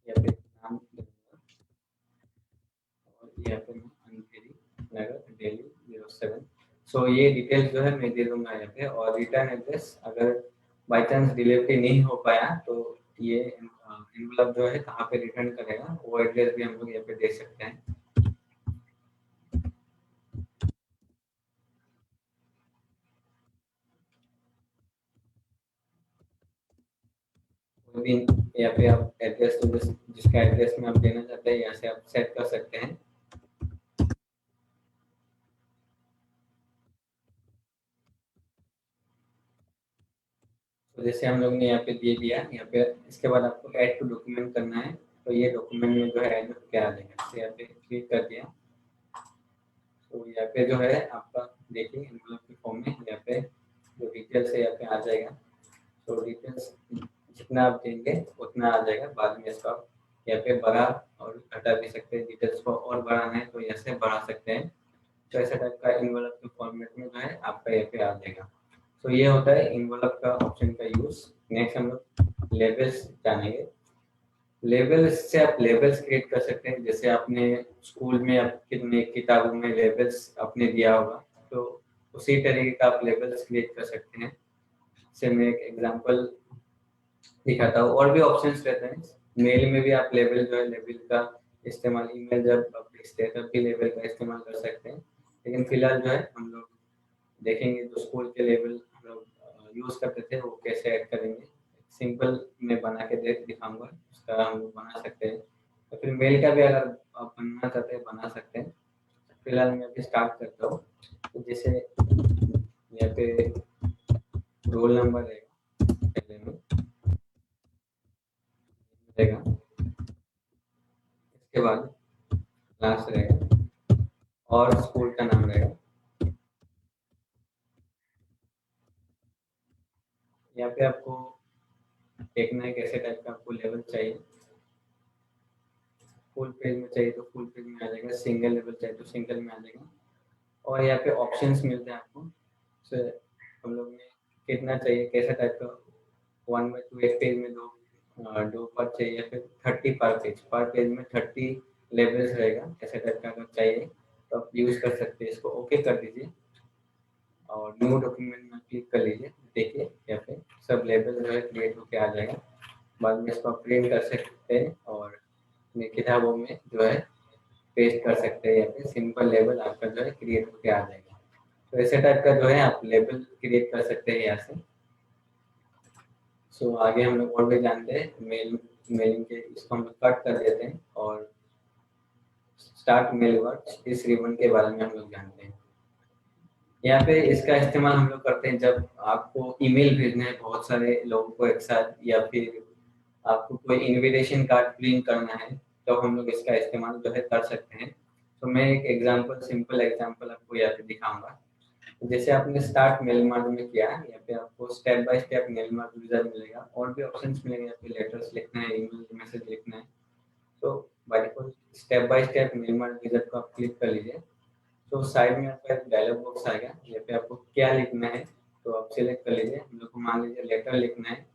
यहाँ पे नाम दे दूँगा और यहाँ पे मैं अंधेरी नगर दिल्ली 07। सो ये डिटेल्स जो है मैं दे दूँगा यहाँ पे। और रिटर्न एड्रेस अगर बाई चांस डिलीवरी नहीं हो पाया तो ये एनवलप जो है कहाँ पे रिटर्न करेगा वो एड्रेस भी हम लोग यहाँ पे दे सकते हैं। कोई भी यहाँ पे आप एड्रेस तो जिसका एड्रेस में आप देना चाहते हैं यहाँ से आप सेट कर सकते हैं। तो जैसे हम लोग ने यहाँ पे दे दिया, यहाँ पे इसके बाद आपको ऐड टू डॉक्यूमेंट करना है। तो ये डॉक्यूमेंट में जो है ऐड क्या आ जाएगा, तो यहाँ पे क्लिक कर दिया। तो यहाँ पे जो है आपका देखिए एनवलप के फॉर्म में यहाँ पे जो डिटेल्स है यहाँ पे आ जाएगा। तो डिटेल्स जितना आप देंगे उतना आ जाएगा। बाद में इसको आप यहाँ पे बढ़ा और घटा भी सकते हैं। डिटेल्स को और बढ़ाना है तो यहाँ से बढ़ा सकते हैं। तो ऐसा टाइप का एनवलप के फॉर्मेट में जो है आपका यहाँ पे आ जाएगा। तो ये होता है एनवलप का ऑप्शन का यूज। नेक्स्ट हम लोग लेबल्स जानेंगे। लेबल्स से आप लेबल्स क्रिएट कर सकते हैं। जैसे आपने स्कूल में अपने किताबों में लेबल्स आपने दिया होगा तो उसी तरीके का आप लेबल्स क्रिएट कर सकते हैं। से मैं एक एग्जांपल दिखाता हूँ। और भी ऑप्शंस रहते हैं। मेल में भी आप लेबल जो है लेबल का इस्तेमाल, ईमेल जब आप भेजते हैं तब भी लेबल का इस्तेमाल कर सकते हैं। लेकिन फिलहाल जो है हम लोग देखेंगे जो स्कूल के लेवल हम लोग यूज करते थे वो कैसे ऐड करेंगे। सिंपल मैं बना के दिखाऊंगा, उसका हम लोग बना सकते हैं। तो फिर मेल का भी अगर आप बनना चाहते हैं बना सकते हैं। फिलहाल मैं अभी स्टार्ट करता हूँ। तो जैसे यहाँ पे रोल नंबर रहेगा पहले में रहेगा, इसके बाद क्लास रहेगा और स्कूल का नाम रहेगा। यहाँ पे आपको देखना है कैसे टाइप का आपको लेवल चाहिए। फुल पेज में चाहिए तो फुल पेज में आ जाएगा, सिंगल लेवल चाहिए तो सिंगल में आ जाएगा। और यहाँ पे ऑप्शंस मिलते हैं आपको। तो हम लोग ने कितना चाहिए, कैसा टाइप का 1/2 एक पेज में दो पार्ट चाहिए, फिर 30 पर पेज में 30 लेवल्स रहेगा। ऐसा टाइप का अगर चाहिए तो आप यूज कर सकते हैं। इसको ओके कर दीजिए और न्यू डॉक्यूमेंट में क्लिक कर लीजिए। देखिए यहाँ पे सब लेवल जो है क्रिएट होके आ जाएगा। बाद में इसको प्रिंट कर सकते हैं और अपनी किताबों में जो है पेस्ट कर सकते हैं। यहाँ पे सिंपल लेवल आपका जो है क्रिएट होके आ जाएगा। तो ऐसे टाइप का जो है आप लेवल क्रिएट कर सकते हैं यहाँ से। सो आगे हम लोग और भी जानते हैं मेलिंग के। इसको हम लोग कट कर देते हैं और स्टार्ट मेल वर्ड्स इस रिबन के बारे में हम लोग जानते हैं। यहाँ पे इसका इस्तेमाल हम लोग करते हैं जब आपको ईमेल भेजना है बहुत सारे लोगों को एक साथ, या फिर आपको कोई इनविटेशन कार्ड प्रिंट करना है तो हम लोग इसका इस्तेमाल जो है कर सकते हैं। तो मैं एक एग्जांपल, सिंपल एग्जांपल आपको यहाँ पे दिखाऊंगा। जैसे आपने स्टार्ट मेल मार्क में किया, यहाँ पे आपको step by step mail mark user मिलेगा और भी ऑप्शंस मिलेंगे। यहाँ पे लेटर्स लिखना है, ईमेल मैसेज लिखना है। तो by default step by step mail mark user को आप क्लिक कर लीजिए। तो साइड में आपका एक डायलॉग बॉक्स आएगा। यहाँ पे आपको क्या लिखना है तो आप सिलेक्ट कर लीजिए। हम लोग को मान लीजिए लेटर लिखना है,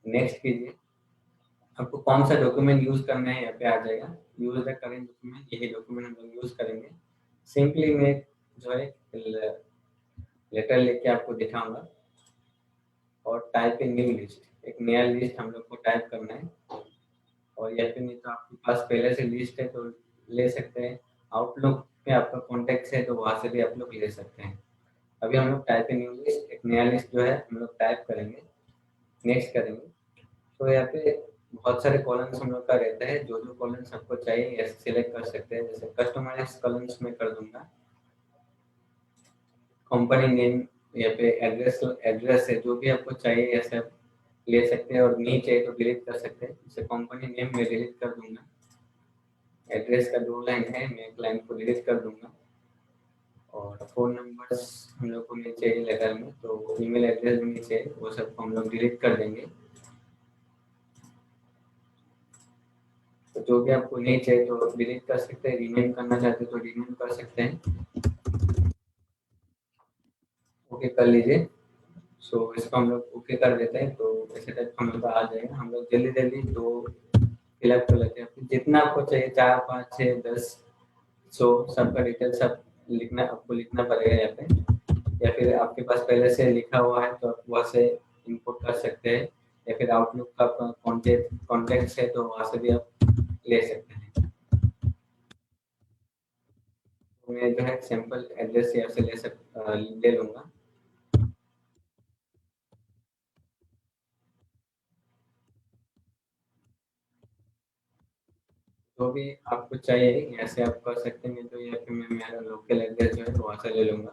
नेक्स्ट कीजिए। आपको कौन सा डॉक्यूमेंट यूज करना है यहाँ पे आ जाएगा, यूज द करेंट डॉक्यूमेंट। यही डॉक्यूमेंट हम लोग यूज करेंगे। सिंपली मैं जो है लेटर लेके आपको दिखाऊंगा और टाइप ए न्यू लिस्ट, एक नया लिस्ट हम लोग को टाइप करना है। और या फिर नहीं तो आपके पास पहले से लिस्ट है तो ले सकते हैं। आउटलुक में आपका कॉन्टेक्ट है तो वहां से भी आप लोग ले सकते हैं। अभी हम लोग टाइप ए न्यू लिस्ट, एक नया लिस्ट जो है हम लोग टाइप करेंगे, नेक्स्ट करेंगे। तो यहाँ पे बहुत सारे कॉलम्स हम लोग का रहता है। जो जो कॉलम्स आपको चाहिए ऐसे सिलेक्ट कर सकते हैं। जैसे कस्टमाइज कॉलम्स में कर दूंगा। कंपनी नेम, यहाँ पे एड्रेस है, जो भी आपको चाहिए ऐसे आप ले सकते हैं और नहीं चाहिए तो डिलीट कर सकते हैं। जैसे कंपनी नेम में डिलीट कर दूंगा। एड्रेस का 2 लाइन है, मैं एक लाइन को डिलीट कर दूंगा। और फोन नंबर्स हम लोग को नहीं चाहिए लेटर में, तो ईमेल एड्रेस भी नहीं चाहिए, वो सबको हम लोग डिलीट कर देंगे। जो भी आपको नहीं चाहिए तो डिलीट कर सकते हैं, रीनेम करना चाहते हैं तो रीनेम कर सकते हैं। ओके कर लीजिए। सो इसको हम लोग ओके कर देते हैं, तो ऐसे टाइप हम लोग आ जाएगा। हम लोग जल्दी जल्दी दो फिलअप कर लेते हैं, जितना आपको चाहिए 4 5 6 10 100 सबका डिटेल सब लिखना, आपको लिखना पड़ेगा यहाँ पे, या फिर आपके पास पहले से लिखा हुआ है तो आप वहाँ से इनपुट कर सकते हैं, या फिर आउटलुक का कॉन्टेक्ट है तो वहाँ से भी आप ले सकते हैं। तो मैं जो है सैंपल एड्रेस यहाँ से ले लूँगा। जो भी आपको चाहिए यहाँ से आप कर सकते हैं, तो यहाँ पे मैं मेरा लोकल एड्रेस जो है वहाँ से ले लूँगा।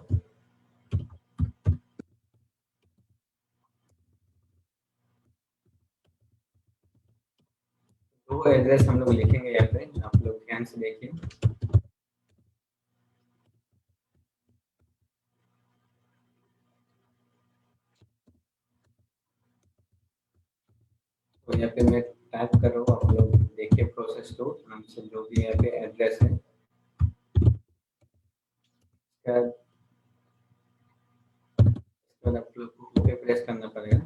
तो एड्रेस हम लोग लिखेंगे यहाँ पे, आप लोग ध्यान से देखिए। तो यहाँ पे मैं टाइप कर रहा हूँ, आप लोग देखिए प्रोसेस को आराम से, जो भी यहाँ पे एड्रेस है इसका आप लोग को ओके प्रेस करना पड़ेगा।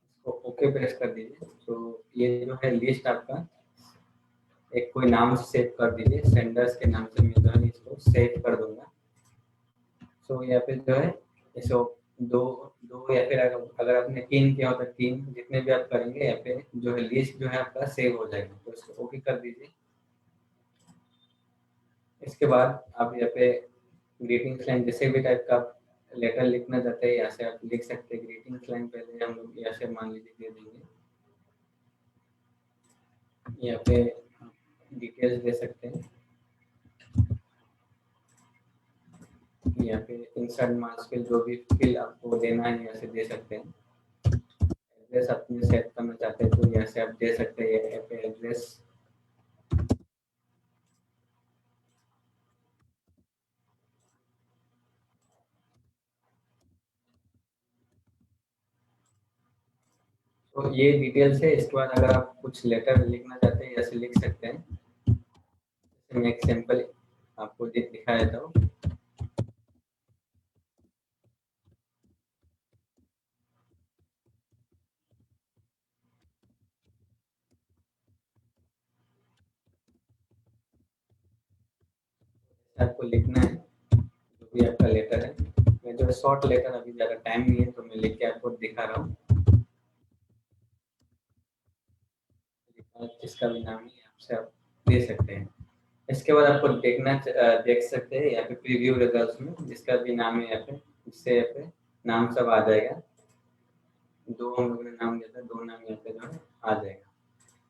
इसको ओके प्रेस कर दीजिए। तो ये जो है लिस्ट आपका एक कोई नाम से सेव कर दीजिए, सेंडर्स के नाम से मैं जो है इसको सेव कर दूंगा। सो यहाँ पे जो है इसको दो दो या फिर अगर आपने 3 किया हो तो 3, जितने भी आप करेंगे यहाँ पे जो है लिस्ट जो है आपका सेव हो जाएगा। तो इसको ओके कर दीजिए। इसके बाद आप यहाँ पे ग्रीटिंग्स लाइन जैसे भी टाइप का लेटर लिखना चाहते हैं यहाँ से आप लिख सकते हैं। ग्रीटिंग्स लाइन पहले हम लोग यहाँ से मान लीजिए दे देंगे, यहाँ पे डिटेल्स दे सकते हैं, यहाँ पे इंसर्ट मार्क्स फिल जो भी फिल आपको देना है यहाँ से दे सकते हैं। एड्रेस अपने सेट करना चाहते हैं तो यहाँ से आप दे सकते हैं यहाँ पे एड्रेस। तो ये डिटेल्स है। इसके बाद अगर आप कुछ लेटर लिखना चाहते हैं ऐसे लिख सकते हैं। जैसे मैं एक सैंपल आपको दिखा देता हूँ। आपको लिखना है जो भी आपका लेटर है। मैं जो शॉर्ट लेटर अभी ज़्यादा टाइम नहीं है तो मैं लिख के आपको दिखा रहा हूँ। जिसका भी नाम है आपसे आप दे सकते हैं। इसके बाद आपको देख सकते हैं यहाँ पे प्रीव्यू रिजल्ट्स में जिसका भी नाम है यहाँ पे, इससे यहाँ पे नाम सब आ जाएगा। दो हम लोगों ने नाम दिया था, दो नाम यहाँ पे जो है आ जाएगा।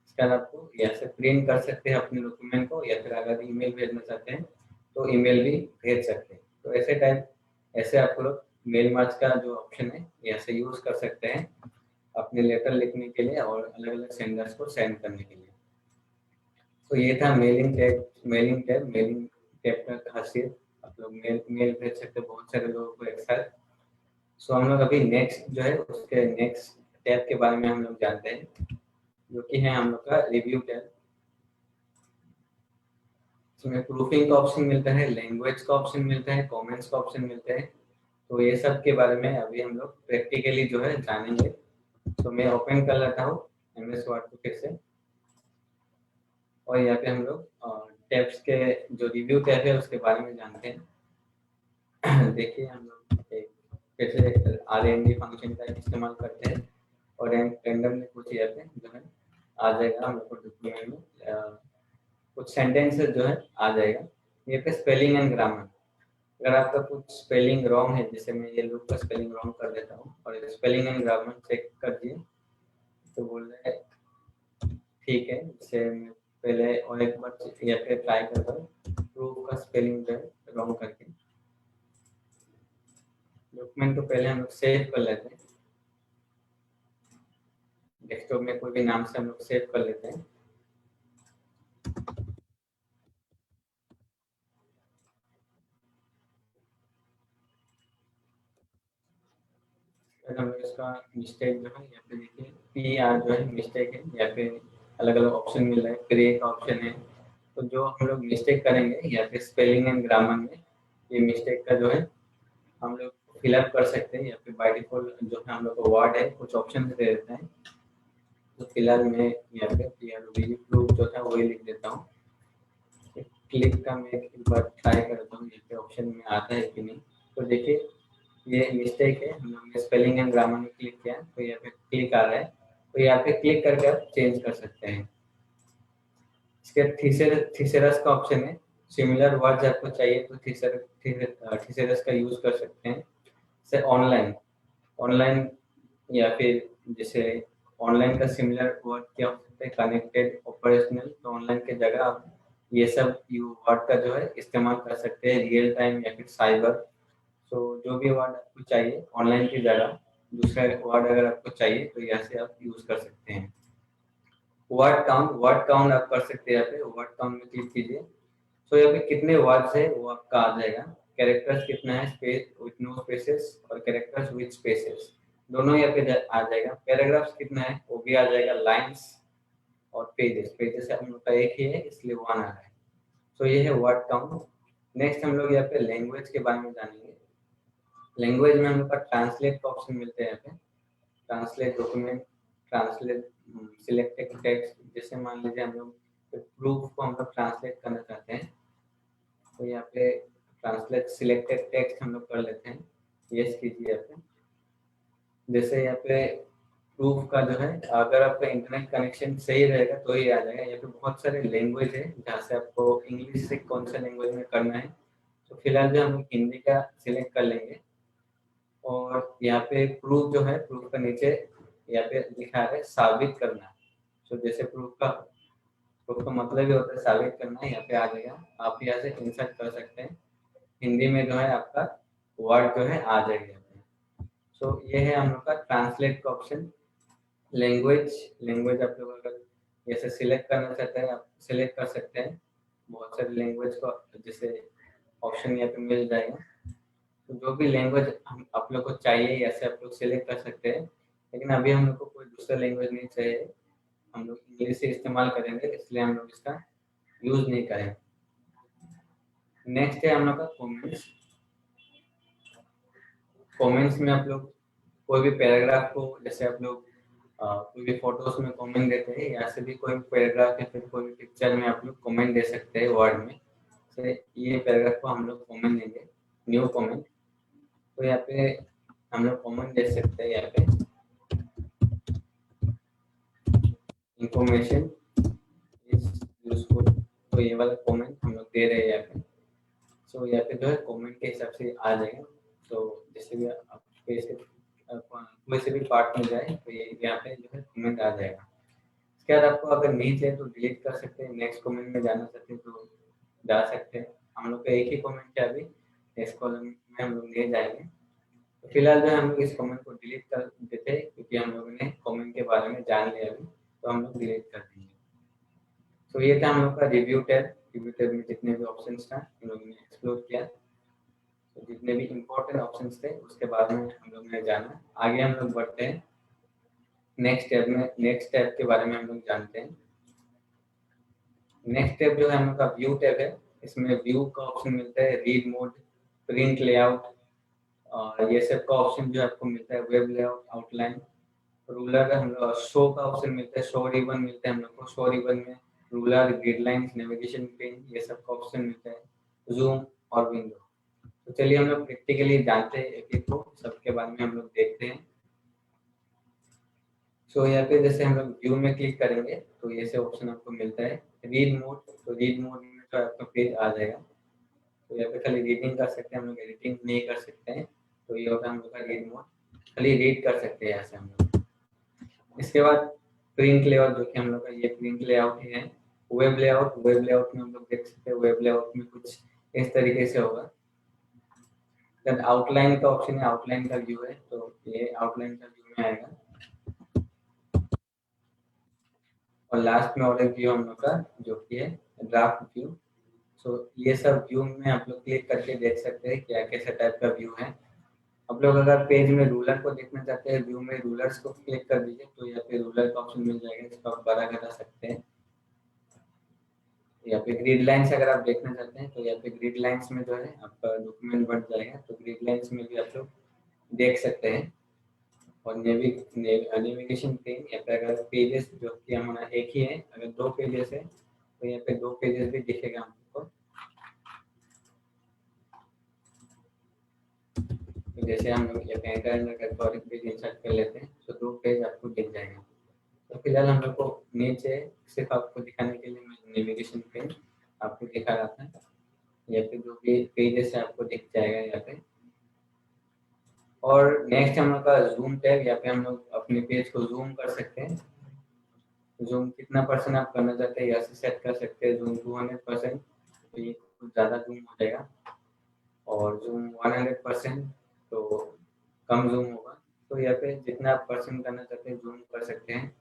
इसके बाद आपको यहाँ से प्रिंट कर सकते हैं अपने डॉक्यूमेंट को, या फिर अगर ईमेल भेजना चाहते हैं तो ईमेल भी भेज सकते हैं। तो ऐसे आप लोग मेल मार्च का जो ऑप्शन है यहाँ से यूज कर सकते हैं अपने लेटर लिखने के लिए और अलग अलग सेंडर्स को सेंड करने के लिए। तो ये था मेलिंग टैब का खासियत। आप लोग मेल भेज सकते हैं बहुत सारे लोगों को एक साथ। सो हम लोग अभी नेक्स्ट जो है उसके नेक्स्ट टैब के बारे में हम लोग जानते हैं, जो कि है हम लोग का रिव्यू टैब। इसमें प्रूफिंग का ऑप्शन मिलता है, लैंग्वेज का ऑप्शन मिलता है, कमेंट्स का ऑप्शन मिलता है। तो ये सब के बारे में अभी हम लोग प्रैक्टिकली जो है जानेंगे। तो मैं ओपन कर लेता हूँ MS वर्ड को फिर से, और यहाँ पे हम लोग टैब्स के जो रिव्यू टैब है उसके बारे में जानते हैं। देखिए हम लोग एक कैसे RND फंक्शन का इस्तेमाल करते हैं, और रैंडमली कुछ यहाँ पे जो है आ जाएगा हम लोग को डॉक्यूमेंट में कुछ सेंटेंसेस जो है आ जाएगा। ये पे स्पेलिंग एंड ग्रामर, अगर आपका कुछ स्पेलिंग रॉन्ग है, जैसे मैं ये लुक का स्पेलिंग रॉन्ग कर देता हूँ और स्पेलिंग एंड ग्रामर चेक कर दिए तो बोल रहे हैं ठीक है। जैसे मैं पहले और एक बार या फिर ट्राई करता हूँ प्रूफ का स्पेलिंग जो है रॉन्ग करके। डॉक्यूमेंट को पहले हम लोग सेव कर लेते हैं, डेस्कटॉप में कोई भी नाम से हम लोग सेव कर लेते हैं। फिर हम लोग इसका मिस्टेक जो है यहाँ पे देखिए PR जो है मिस्टेक है, या फिर अलग अलग ऑप्शन मिल रहा है, ग्रे का ऑप्शन है। तो जो हम लोग मिस्टेक करेंगे या फिर स्पेलिंग एंड ग्रामर में ये मिस्टेक का जो है हम लोग फिलअप कर सकते हैं, या फिर बाय डिफॉल्ट जो है हम लोग को वर्ड है कुछ ऑप्शन दे देते हैं। तो फिलहाल मैं यहाँ पे PROV प्रूफ जो था वही लिख देता हूँ। क्लिक का मैं एक बार ट्राई करता हूँ, यहाँ पे ऑप्शन में आता है कि नहीं। तो देखिए ये मिस्टेक है, हम लोग ने स्पेलिंग एंड ग्रामर में क्लिक किया तो यहाँ पे क्लिक आ रहा है। तो यहाँ पे क्लिक करके आप चेंज कर सकते हैं। इसके थीसेरस का ऑप्शन है, सिमिलर वर्ड्स आपको चाहिए तो थीसेरस का यूज कर सकते हैं। जैसे ऑनलाइन ऑनलाइन या फिर जैसे ऑनलाइन का सिमिलर वर्ड क्या हो सकता है, कनेक्टेड, ऑपरेशनल। तो ऑनलाइन के जगह आप ये सब वर्ड का जो है इस्तेमाल कर सकते हैं, रियल टाइम या फिर साइबर। तो जो भी वर्ड आपको चाहिए ऑनलाइन की जगह दूसरा वर्ड अगर आपको चाहिए तो यहाँ से आप यूज कर सकते हैं। वर्ड काउंट आप कर सकते हैं, यहाँ पे वर्ड काउंट में क्लिक कीजिए। तो यहाँ पे कितने वर्ड्स है वो आपका आ जाएगा। कैरेक्टर्स कितना है, स्पेस विथ नो स्पेसेस और कैरेक्टर्स विथ स्पेसेस दोनों यहाँ पे आ जाएगा। पैराग्राफ्स कितना है वो भी आ जाएगा। लाइन्स और पेजेस पेजेस हम लोग का एक ही है इसलिए 1 आ रहा है। तो ये है वर्ड काउंट। नेक्स्ट हम लोग यहाँ पे लैंग्वेज के बारे में जानेंगे। लैंग्वेज में हम लोग का ट्रांसलेट का ऑप्शन मिलते हैं यहाँ पे। Translate document, translate selected text. जैसे मान लीजिए हम लोग प्रूफ को हम लोग ट्रांसलेट करना चाहते हैं तो यहाँ पे ट्रांसलेट सिलेक्टेड टेक्स्ट हम लोग कर लेते हैं, यस कीजिए यहाँ पे। जैसे यहाँ पे प्रूफ का जो है अगर आपका इंटरनेट कनेक्शन सही रहेगा तो ही आ जाएगा। यहाँ पे बहुत सारे लैंग्वेज है जहाँ से आपको इंग्लिश से कौन सा लैंग्वेज में करना है। तो फिलहाल जो हम हिंदी का सिलेक्ट कर लेंगे और यहाँ पे प्रूफ जो है प्रूफ का नीचे यहाँ पे लिखा है साबित करना। तो जैसे प्रूफ का मतलब ही होता है साबित करना, यहाँ पे आ जाएगा। आप यहाँ से इंसर्ट कर सकते हैं, हिंदी में जो है आपका वर्ड जो है आ जाएगा यहाँ पे। सो ये है हम लोग का ट्रांसलेट का ऑप्शन। लैंग्वेज आप लोग अगर जैसे सिलेक्ट करना चाहते हैं आप सिलेक्ट कर सकते हैं। बहुत सारे लैंग्वेज को जैसे ऑप्शन यहाँ पे मिल जाएगा। तो जो भी लैंग्वेज हम आप लोग को चाहिए ऐसे आप लोग सिलेक्ट कर सकते हैं। लेकिन अभी हम लोग को कोई दूसरा लैंग्वेज नहीं चाहिए, हम लोग इंग्लिश से इस्तेमाल करेंगे इसलिए हम लोग इसका यूज नहीं करेंगे। नेक्स्ट है हम लोग का कमेंट्स। कमेंट्स में आप लोग कोई भी पैराग्राफ को जैसे आप लोग कोई भी फोटोज में कमेंट देते हैं या से भी कोई पैराग्राफ या फिर कोई भी पिक्चर में आप लोग कमेंट दे सकते हैं वर्ड में। जैसे ये पैराग्राफ को हम लोग कमेंट देंगे, न्यू कमेंट। तो यहाँ पे हम लोग कमेंट दे सकते हैं, यहाँ पे इंफॉर्मेशन इज यूजफुल। तो ये वाला कमेंट हम लोग दे रहे हैं यहाँ पे। सो यहाँ पे जो है कमेंट के हिसाब से आ जाएगा। तो जैसे भी आप कोई से भी पार्ट में जाए तो ये यहाँ पे जो है कमेंट आ जाएगा। इसके बाद आपको अगर नहीं चाहिए तो डिलीट कर सकते हैं। नेक्स्ट कमेंट में जाना चाहते हैं तो जा सकते हैं। हम लोग का एक ही कमेंट है अभी, इस कॉलम में हम लोग ले जाएंगे। तो फिलहाल जो है हम लोग इस कमेंट को डिलीट कर देते हैं क्योंकि हम लोगों ने कमेंट के बारे में जान लिया अभी, तो हम लोग डिलीट कर देंगे। तो ये था हम लोग का रिव्यू टैब। रिव्यू टैब में जितने भी ऑप्शंस था हम लोग ने एक्सप्लोर किया। तो जितने भी इम्पोर्टेंट ऑप्शंस थे उसके बारे में हम लोग ने जाना। आगे हम लोग बढ़ते हैं नेक्स्ट टैब के बारे में हम लोग जानते हैं। नेक्स्ट टैब जो है हम लोग का व्यू टैब है। इसमें व्यू का ऑप्शन मिलता है, रीड मोड, प्रिंट लेआउट और ये सब का ऑप्शन जो आपको मिलता है, वेब लेआउट, आउटलाइन, रूलर हम लोग शो का ऑप्शन मिलता है, शो रिबन मिलता है हम लोग को। शो रिबन में रूलर, गाइडलाइंस, नेविगेशन पिन ये सब का ऑप्शन मिलता है, जूम और विंडो। तो चलिए हम लोग प्रैक्टिकली जानते हैं एक एक को, सबके बारे में हम लोग देखते हैं। सो यहाँ पे जैसे हम लोग व्यू में क्लिक करेंगे तो ये से ऑप्शन आपको मिलता है। रीड मोड, तो रीड मोड में तो आपका पेज आ जाएगा। तो यहाँ पे खाली रीडिंग कर सकते हैं हम लोग, एडिटिंग नहीं कर सकते हैं। तो ये होगा हम लोग का रीड मोड, खाली रीड कर सकते हैं यहाँ से हम लोग। इसके बाद प्रिंट लेआउट, जो कि हम लोग का ये प्रिंट लेआउट ही है। वेब लेआउट में हम लोग देख सकते हैं, वेब लेआउट में कुछ इस तरीके से होगा। जब आउटलाइन का ऑप्शन है, आउटलाइन का व्यू है, तो ये आउटलाइन का व्यू में आएगा। और लास्ट में और एक व्यू हम लोग का जो कि है ड्राफ्ट व्यू। सो ये सब व्यू में आप लोग क्लिक करके देख सकते हैं क्या कैसा टाइप का व्यू है। आप लोग अगर पेज में रूलर को देखना चाहते हैं, व्यू में रूलर्स को क्लिक कर दीजिए तो यहाँ पे रूलर का ऑप्शन मिल जाएगा, इसको आप बड़ा करा सकते हैं। यहाँ पे ग्रिड लाइंस अगर आप देखना चाहते हैं तो यहाँ पे ग्रिड लाइंस में जो है आपका डॉक्यूमेंट बढ़ जाएगा, तो ग्रिड लाइंस में भी आप लोग देख सकते हैं। और नेविगेशन पेन यहाँ पे अगर पेजेस जो कि हमारा एक ही है, अगर 2 पेजेस है तो यहाँ पे 2 पेजेस भी दिखेगा हमको। तो जैसे हम लोग यहाँ पे एंटर करके और एक पेज इंसर्ट कर लेते हैं तो 2 पेज आपको दिख जाएंगे। तो फिलहाल हम लोग को नीचे सिर्फ आपको दिखाने के लिए मैं नेविगेशन पेन आपको दिखा रहा था। यहाँ पे जो भी पेजेस है आपको दिख जाएगा यहाँ पे। और नेक्स्ट हम लोग का जूम टैब, यहाँ पे हम लोग अपने पेज को जूम कर सकते हैं। जूम कितना % आप करना चाहते हैं यहाँ से सेट कर सकते हैं। जूम 200% तो ये कुछ ज़्यादा जूम हो जाएगा, और जूम 100% तो कम जूम होगा। तो यहाँ पे जितना आप % करना चाहते हैं जूम कर सकते हैं।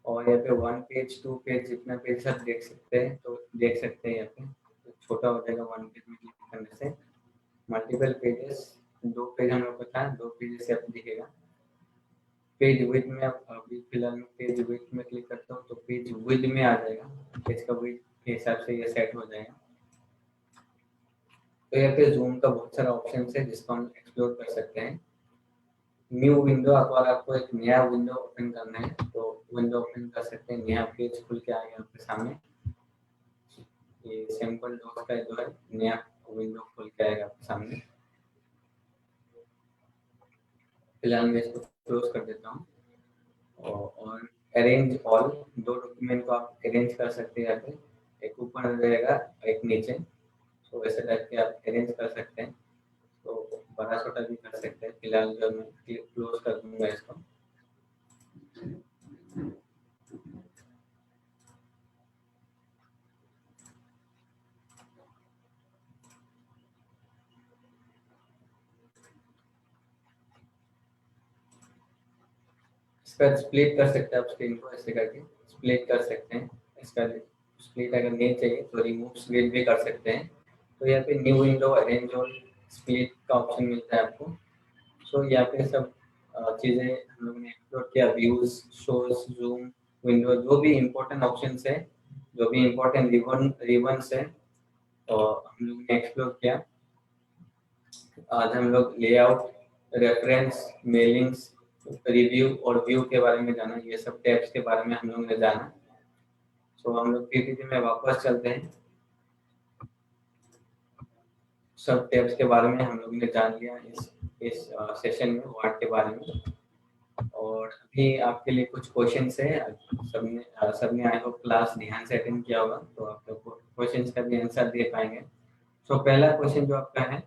और यहाँ पे 1 पेज 2 पेज जितना पेज आप देख सकते हैं तो देख सकते हैं। यहाँ पे तो छोटा हो जाएगा 1 पेज में क्लिक करने से। मल्टीपल पेजेस 2 पेज हम लोग को था, 2 पेज से आपको दिखेगा। पेज विड्थ में आप अभी फिलहाल में पेज विड्थ में क्लिक करता हूँ तो पेज विड्थ में आ जाएगा, पेज का विड्थ के हिसाब से ये सेट हो जाएगा। तो यहाँ पे जूम का बहुत सारा ऑप्शन है जिसको हम एक्सप्लोर कर सकते हैं। न्यू विंडो, अगर आपको एक नया विंडो ओपन करना है तो विंडो ओपन कर सकते हैं, नया पेज खुल के आएगा आपके सामने। ये सैंपल डॉट का जो है नया विंडो खुल के आएगा आपके सामने। फिलहाल मैं इसको क्लोज कर देता हूँ। और अरेंज ऑल, 2 डॉक्यूमेंट को आप अरेंज कर सकते हैं यहाँ पे, एक ऊपर रहेगा एक नीचे, तो ऐसे टाइप के आप अरेंज कर सकते हैं। तो बड़ा छोटा भी कर सकते हैं। फिलहाल जो मैं क्लोज कर दूंगा इसको। इसका स्प्लिट कर सकते हैं आप स्क्रीन को, ऐसे करके स्प्लिट कर सकते हैं। इसका स्प्लिट अगर नहीं चाहिए तो रिमूव स्प्लिट भी कर सकते हैं। तो यहाँ पे new window, arrange all, split का ऑप्शन मिलता है आपको। सो यहाँ पे सब चीज़ें हम लोग ने एक्सप्लोर किया। व्यूज, शोज, जूम, विंडो, जो भी इम्पोर्टेंट ऑप्शन है, जो भी इम्पोर्टेंट रिबन्स है और हम लोग ने एक्सप्लोर किया। आज हम लोग लेआउट, रेफरेंस, मेलिंग्स, रिव्यू और व्यू के बारे में जाना, ये सब टैब्स के बारे में हम लोग ने जाना। तो हम लोग पीपीटी में वापस चलते हैं। सब टैब्स के बारे में हम लोग ने जान लिया इस सेशन में, वर्ड के बारे में। और अभी आपके लिए कुछ क्वेश्चंस है। सबने आई होप क्लास ध्यान से अटेंड किया होगा, तो आप लोग क्वेश्चंस का भी आंसर दे पाएंगे। तो पहला क्वेश्चन जो आपका है,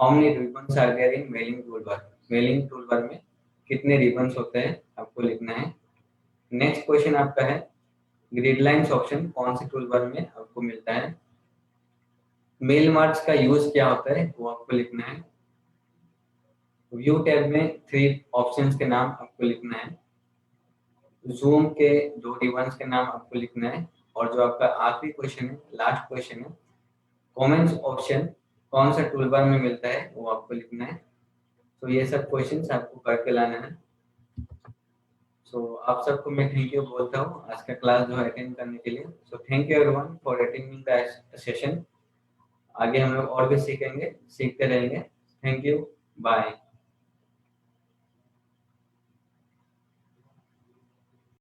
how many ribbons are there in mailing toolbar. Mailing toolbar में कितने रिबन्स होते हैं आपको लिखना है। नेक्स्ट क्वेश्चन आपका है, ग्रिड लाइंस ऑप्शन कौन से टूलबार में आपको मिलता है। मेल मार्क्स का यूज क्या होता है वो आपको लिखना है। व्यू टैब में 3 ऑप्शंस के नाम आपको लिखना है। जूम के 2 रिबन्स के नाम आपको लिखना है। और जो आपका आखिरी क्वेश्चन है, लास्ट क्वेश्चन है, कमेंट्स ऑप्शन कौन सा टूलबार में मिलता है वो आपको लिखना है। तो ये सब क्वेश्चंस आपको करके लाना है। सो आप सबको मैं थैंक यू बोलता हूँ आज का क्लास जो अटेंड करने के लिए। So thank you everyone for attending the session. आगे हम लोग और भी सीखेंगे, सीखते रहेंगे। Thank you, bye.